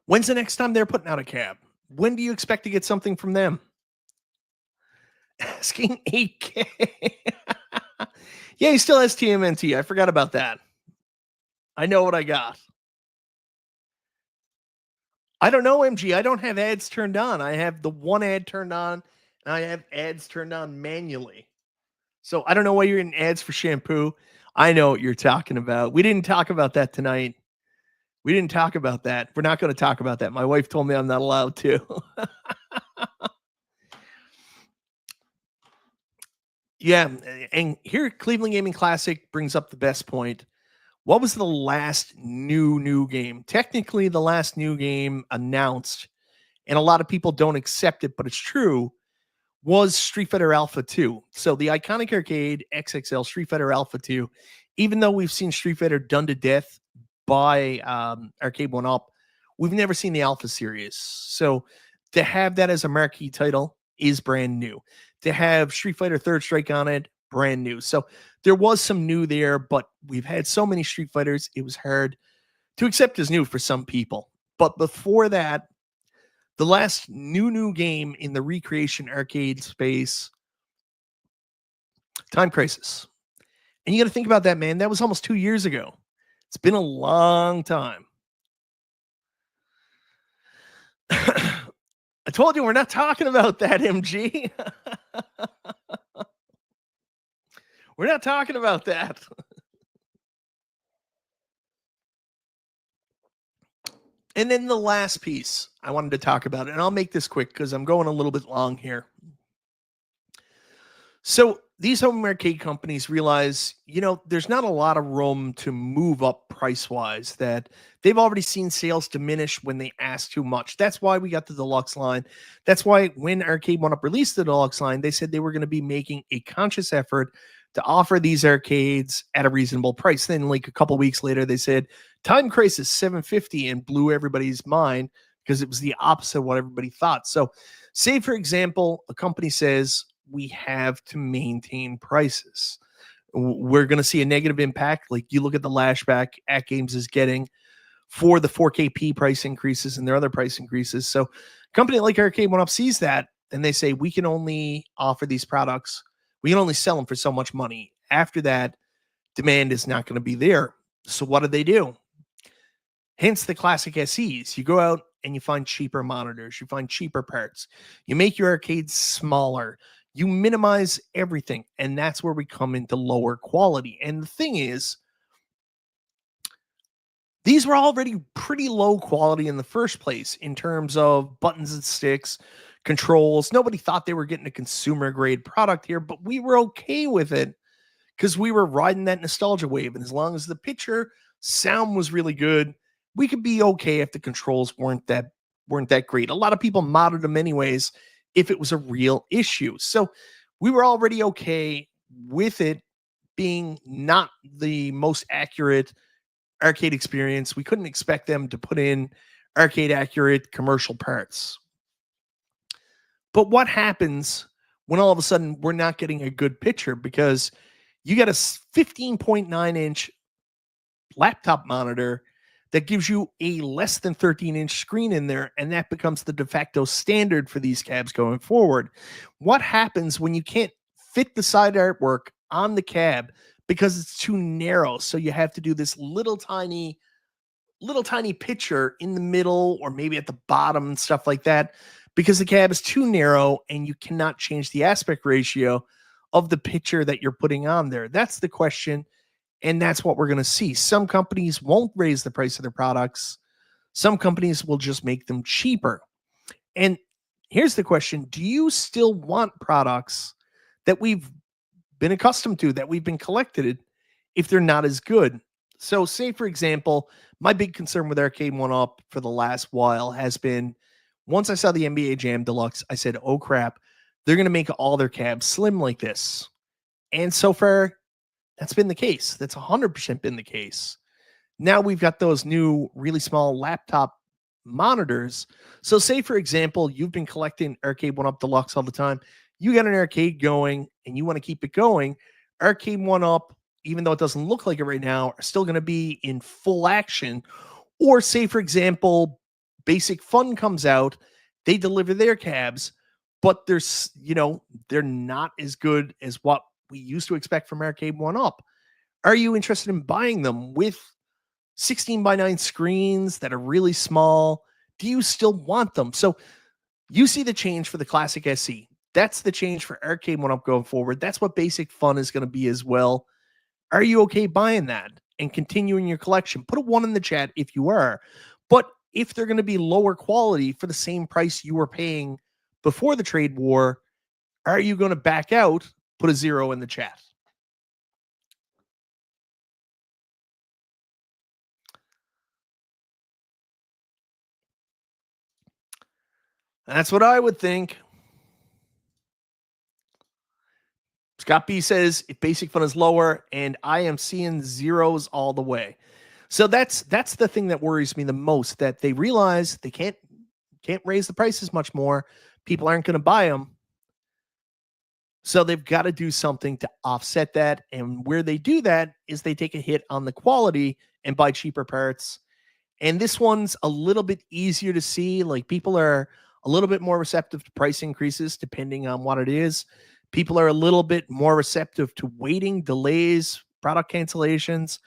When's the next time they're putting out a cab? When do you expect to get something from them? Asking 8K. Yeah, he still has TMNT. I forgot about that. I know what I got. I don't know, MG. I don't have ads turned on. I have the one ad turned on, and I have ads turned on manually. So I don't know why you're getting ads for shampoo. I know what you're talking about. We didn't talk about that tonight. We didn't talk about that. We're not going to talk about that. My wife told me I'm not allowed to. Yeah, and here Cleveland Gaming Classic brings up the best point. What was the last new game? Technically, the last new game announced, and a lot of people don't accept it, but it's true, was Street Fighter Alpha 2. So the iconic arcade XXL Street Fighter Alpha 2, even though we've seen Street Fighter done to death by Arcade 1-Up, we've never seen the Alpha series. So to have that as a marquee title is brand new. To have Street Fighter Third Strike on it, brand new. So there was some new there, but we've had so many Street Fighters, it was hard to accept as new for some people. But before that, the last new game in the recreation arcade space, Time Crisis. And you got to think about that, man. That was almost 2 years ago. It's been a long time. I told you we're not talking about that, MG. We're not talking about that. And then the last piece I wanted to talk about, and I'll make this quick because I'm going a little bit long here. So these home arcade companies realize, there's not a lot of room to move up price-wise, that they've already seen sales diminish when they ask too much. That's why we got the deluxe line. That's why when Arcade 1-Up released the deluxe line, they said they were going to be making a conscious effort to offer these arcades at a reasonable price. Then like a couple weeks later, they said Time Crisis $750 and blew everybody's mind because it was the opposite of what everybody thought. So say, for example, a company says, we have to maintain prices. We're going to see a negative impact. Like you look at the lashback AtGames is getting for the 4KP price increases and their other price increases. So a company like Arcade 1-Up sees that and they say, we can only offer these products. We can only sell them for so much money. After that, demand is not going to be there. So what do? Hence the classic SEs. You go out and you find cheaper monitors. You find cheaper parts. You make your arcades smaller. You minimize everything, and that's where we come into lower quality. And the thing is, these were already pretty low quality in the first place in terms of buttons and sticks, controls. Nobody thought they were getting a consumer-grade product here, but we were okay with it because we were riding that nostalgia wave. And as long as the picture sound was really good, we could be okay if the controls weren't that great. A lot of people modded them anyways if it was a real issue. So we were already okay with it being not the most accurate arcade experience. We couldn't expect them to put in arcade accurate commercial parts. But what happens when all of a sudden we're not getting a good picture because you got a 15.9 inch laptop monitor that gives you a less than 13-inch screen in there, and that becomes the de facto standard for these cabs going forward. What happens when you can't fit the side artwork on the cab because it's too narrow? So you have to do this little tiny picture in the middle or maybe at the bottom and stuff like that because the cab is too narrow and you cannot change the aspect ratio of the picture that you're putting on there. That's the question. And that's what we're going to see. Some companies won't raise the price of their products. Some companies will just make them cheaper. And here's the question. Do you still want products that we've been accustomed to, that we've been collected, if they're not as good? So, say, for example, my big concern with Arcade One Up for the last while has been once I saw the NBA Jam Deluxe, I said, oh crap, they're going to make all their cabs slim like this. And so far, that's been the case. That's 100% been the case. Now we've got those new really small laptop monitors. So say, for example, you've been collecting Arcade One Up Deluxe all the time. You got an arcade going and you want to keep it going. Arcade One Up, even though it doesn't look like it right now, are still going to be in full action. Or say, for example, Basic Fun comes out, they deliver their cabs, but they're not as good as what we used to expect from Arcade One Up. Are you interested in buying them with 16:9 screens that are really small? Do you still want them? So you see the change for the Classic SE. That's the change for Arcade One Up going forward. That's what Basic Fun is going to be as well. Are you okay buying that and continuing your collection? Put a 1 in the chat if you are. But if they're going to be lower quality for the same price you were paying before the trade war, are you going to back out? Put a 0 in the chat. That's what I would think. Scott B says if Basic Fun is lower, and I am seeing zeros all the way. So that's the thing that worries me the most, that they realize they can't raise the prices much more. People aren't going to buy them. So they've got to do something to offset that. And where they do that is they take a hit on the quality and buy cheaper parts. And this one's a little bit easier to see. Like, people are a little bit more receptive to price increases depending on what it is. People are a little bit more receptive to waiting, delays, product cancellations.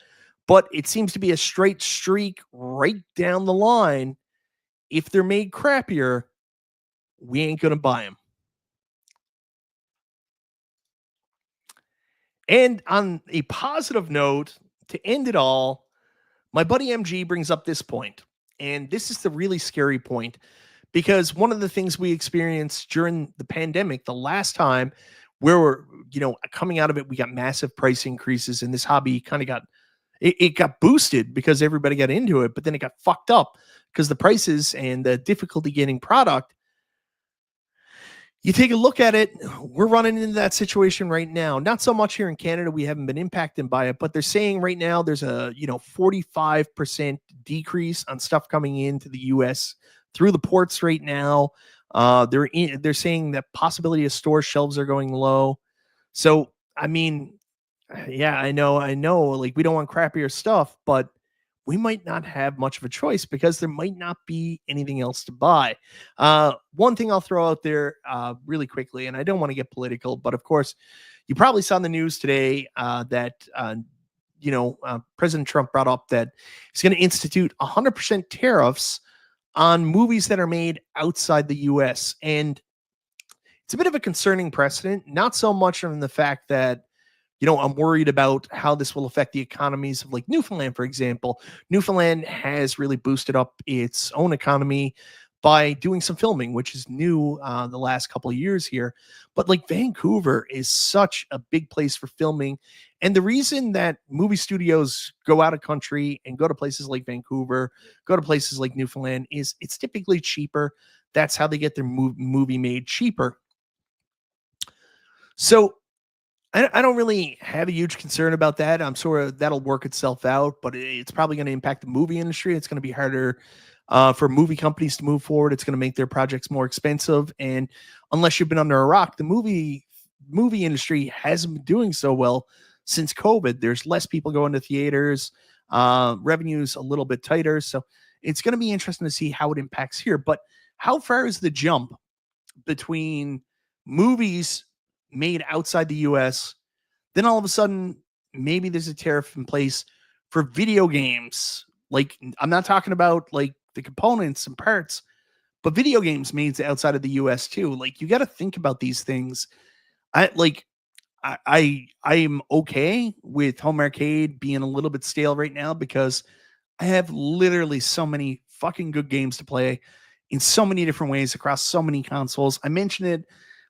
But it seems to be a straight streak right down the line. If they're made crappier, we ain't going to buy them. And on a positive note, to end it all, my buddy MG brings up this point. And this is the really scary point, because one of the things we experienced during the pandemic, the last time, where we're, coming out of it, we got massive price increases, and this hobby kind of it got boosted because everybody got into it, but then it got fucked up because the prices and the difficulty getting product. You take a look at it, we're running into that situation right now. Not so much here in Canada, we haven't been impacted by it, but they're saying right now there's a 45% decrease on stuff coming into the US through the ports right now. They're saying that possibility of store shelves are going low. So, I mean, yeah, I know. Like, we don't want crappier stuff, but we might not have much of a choice because there might not be anything else to buy. One thing I'll throw out there really quickly, and I don't want to get political, but of course, you probably saw in the news today that President Trump brought up that he's going to institute 100% tariffs on movies that are made outside the U.S. And it's a bit of a concerning precedent, not so much on the fact that I'm worried about how this will affect the economies of, like, Newfoundland, for example. Newfoundland has really boosted up its own economy by doing some filming, which is new the last couple of years here. But, like, Vancouver is such a big place for filming. And the reason that movie studios go out of country and go to places like Vancouver, go to places like Newfoundland, is it's typically cheaper. That's how they get their movie made cheaper. So I don't really have a huge concern about that. I'm sure that'll work itself out, but it's probably going to impact the movie industry. It's going to be harder for movie companies to move forward. It's going to make their projects more expensive. And unless you've been under a rock, the movie industry hasn't been doing so well since COVID. There's less people going to theaters. Revenue's a little bit tighter. So it's going to be interesting to see how it impacts here. But how far is the jump between movies made outside the US, then all of a sudden maybe there's a tariff in place for video games? Like, I'm not talking about like the components and parts, but video games made outside of the US too. Like, you got to think about these things. I am okay with home arcade being a little bit stale right now because I have literally so many fucking good games to play. in so many different ways across so many consoles. I mentioned it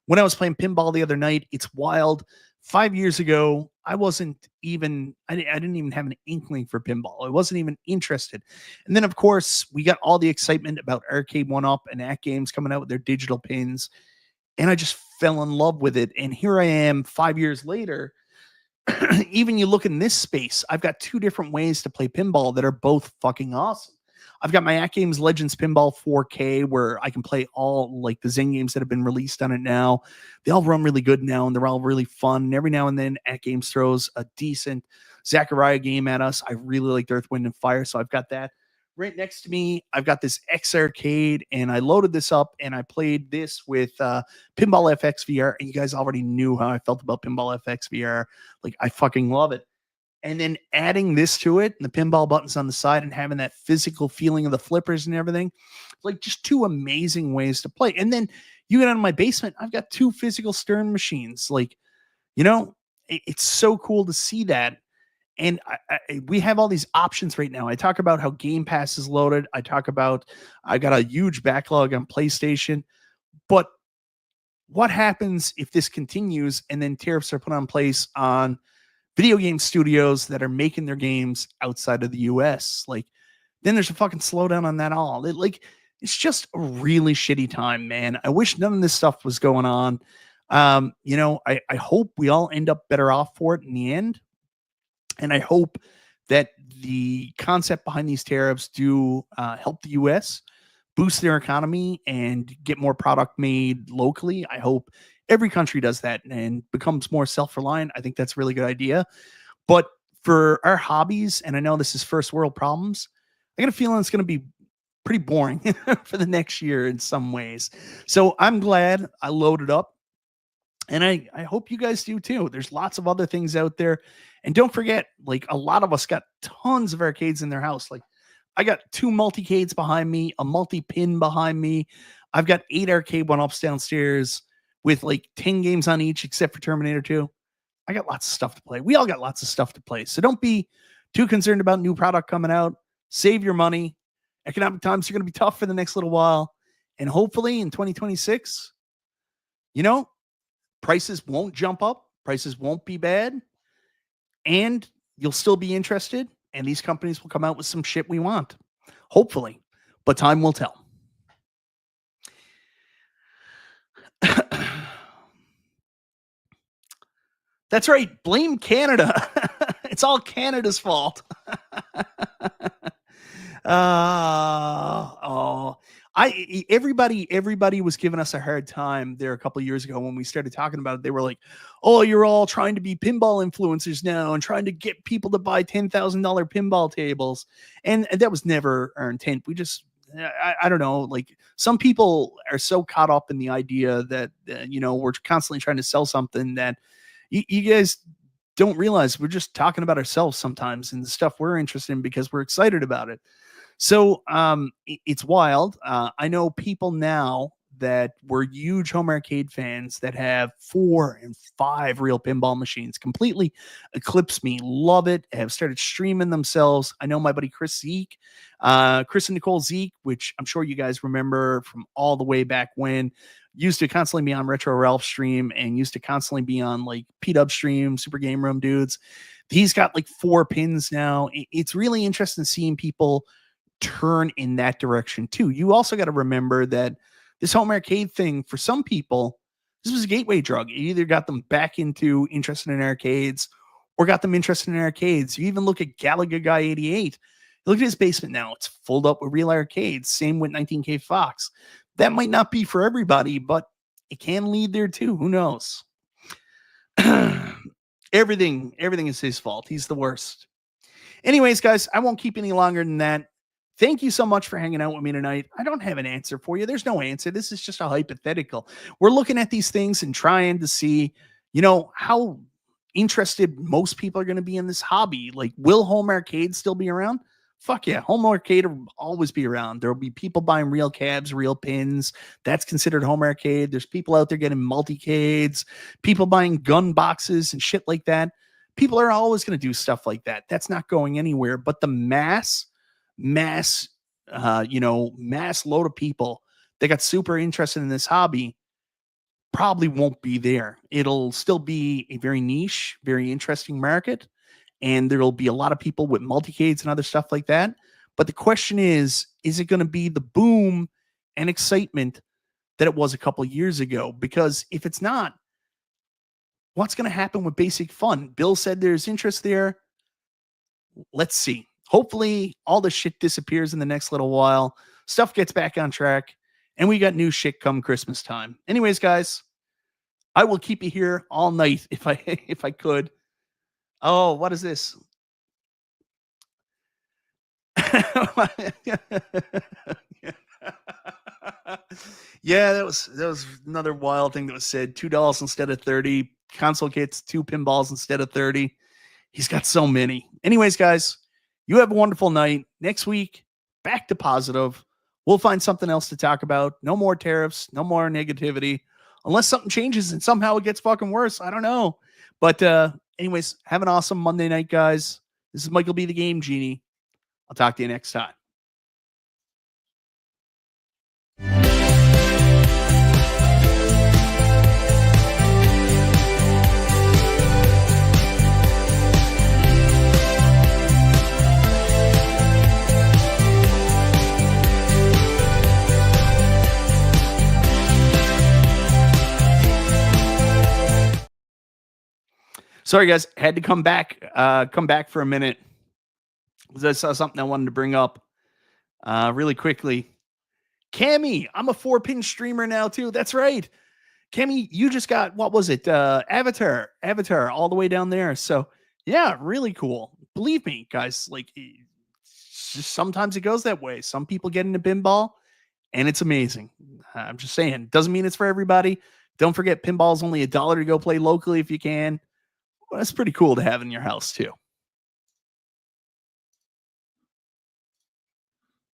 when I was playing pinball the other night. It's wild. 5 years ago, I didn't even have an inkling for pinball. I wasn't even interested. And then, of course, we got all the excitement about Arcade 1-Up and AtGames coming out with their digital pins. And I just fell in love with it. And here I am 5 years later. Even you look in this space, I've got two different ways to play pinball that are both fucking awesome. I've got my AtGames Legends Pinball 4K where I can play all like the Zen games that have been released on it now. They all run really good now and they're all really fun. And every now and then AtGames throws a decent Zachariah game at us. I really like Earth, Wind, and Fire. So I've got that. Right next to me, I've got this X Arcade, and I loaded this up and I played this with Pinball FX VR. And you guys already knew how I felt about Pinball FX VR. Like, I fucking love it. And then adding this to it, and the pinball buttons on the side, and having that physical feeling of the flippers and everything, like just two amazing ways to play. And then you get out of my basement, I've got two physical Stern machines. Like, it's so cool to see that. And we have all these options right now. I talk about how Game Pass is loaded. I talk about I got a huge backlog on PlayStation. But what happens if this continues and then tariffs are put on place on video game studios that are making their games outside of the US? Like, then there's a fucking slowdown on that all. It's just a really shitty time, man. I wish none of this stuff was going on. I hope we all end up better off for it in the end. And I hope that the concept behind these tariffs do help the U.S. boost their economy and get more product made locally. I hope every country does that and becomes more self-reliant. I think that's a really good idea. But for our hobbies, and I know this is first world problems, I got a feeling it's going to be pretty boring for the next year in some ways. So I'm glad I loaded up. And I hope you guys do too. There's lots of other things out there. And don't forget, like, a lot of us got tons of arcades in their house. Like, I got two multi-cades behind me, a multi-pin behind me. I've got 8 arcade 1-Ups downstairs with like 10 games on each, except for Terminator 2. I got lots of stuff to play. We all got lots of stuff to play. So don't be too concerned about new product coming out. Save your money. Economic times are going to be tough for the next little while. And hopefully in 2026, prices won't jump up. Prices won't be bad. And you'll still be interested. And these companies will come out with some shit we want. Hopefully. But time will tell. That's right. Blame Canada. It's all Canada's fault. Everybody was giving us a hard time there a couple of years ago when we started talking about it. They were like, "Oh, you're all trying to be pinball influencers now and trying to get people to buy $10,000 pinball tables." And that was never our intent. We just, I don't know, like, some people are so caught up in the idea that, we're constantly trying to sell something that you guys don't realize we're just talking about ourselves sometimes and the stuff we're interested in because we're excited about it. So it's wild. I know people now that were huge home arcade fans that have 4 and 5 real pinball machines, completely eclipse me, love it, have started streaming themselves. I know my buddy Chris and Nicole Zeke, which I'm sure you guys remember from all the way back when, used to constantly be on Retro Ralph stream and used to constantly be on like P-Dub stream, Super Game Room dudes. He's got like 4 pins now. It's really interesting seeing people turn in that direction too. You also got to remember that this home arcade thing, for some people, this was a gateway drug. It either got them back into interested in arcades or got them interested in arcades. You even look at Galaga Guy 88. Look at his basement now. It's filled up with real arcades. Same with 19K Fox. That might not be for everybody, but it can lead there too. Who knows? Everything is his fault. He's the worst. Anyways, guys, I won't keep any longer than that. Thank you so much for hanging out with me tonight. I don't have an answer for you. There's no answer. This is just a hypothetical. We're looking at these things and trying to see, how interested most people are going to be in this hobby. Like, will home arcade still be around? Fuck yeah. Home arcade will always be around. There will be people buying real cabs, real pins. That's considered home arcade. There's people out there getting multi-cades, people buying gun boxes and shit like that. People are always going to do stuff like that. That's not going anywhere. But the mass load of people that got super interested in this hobby probably won't be there. It'll still be a very niche, very interesting market, and there'll be a lot of people with multicades and other stuff like that. But the question is it going to be the boom and excitement that it was a couple years ago? Because if it's not, what's going to happen with basic fun? Bill said there's interest there. Let's see. Hopefully, all the shit disappears in the next little while. Stuff gets back on track, and we got new shit come Christmas time. Anyways, guys, I will keep you here all night if I if I could. Oh, what is this? Yeah, that was another wild thing that was said. $2 instead of 30. Console kits, 2 pinballs instead of 30. He's got so many. Anyways, guys, you have a wonderful night. Next week, back to positive. We'll find something else to talk about. No more tariffs, no more negativity. Unless something changes and somehow it gets fucking worse. I don't know. But anyways, have an awesome Monday night, guys. This is Michael B. the Game Genie. I'll talk to you next time. Sorry, guys, had to come back for a minute because I saw something I wanted to bring up really quickly. Cammy, I'm a 4-pin streamer now too. That's right. Cammy, you just got, what was it? Avatar all the way down there. So yeah, really cool. Believe me, guys, like just sometimes it goes that way. Some people get into pinball and it's amazing. I'm just saying, doesn't mean it's for everybody. Don't forget, pinball is only $1 to go play locally if you can. Well, that's pretty cool to have in your house too.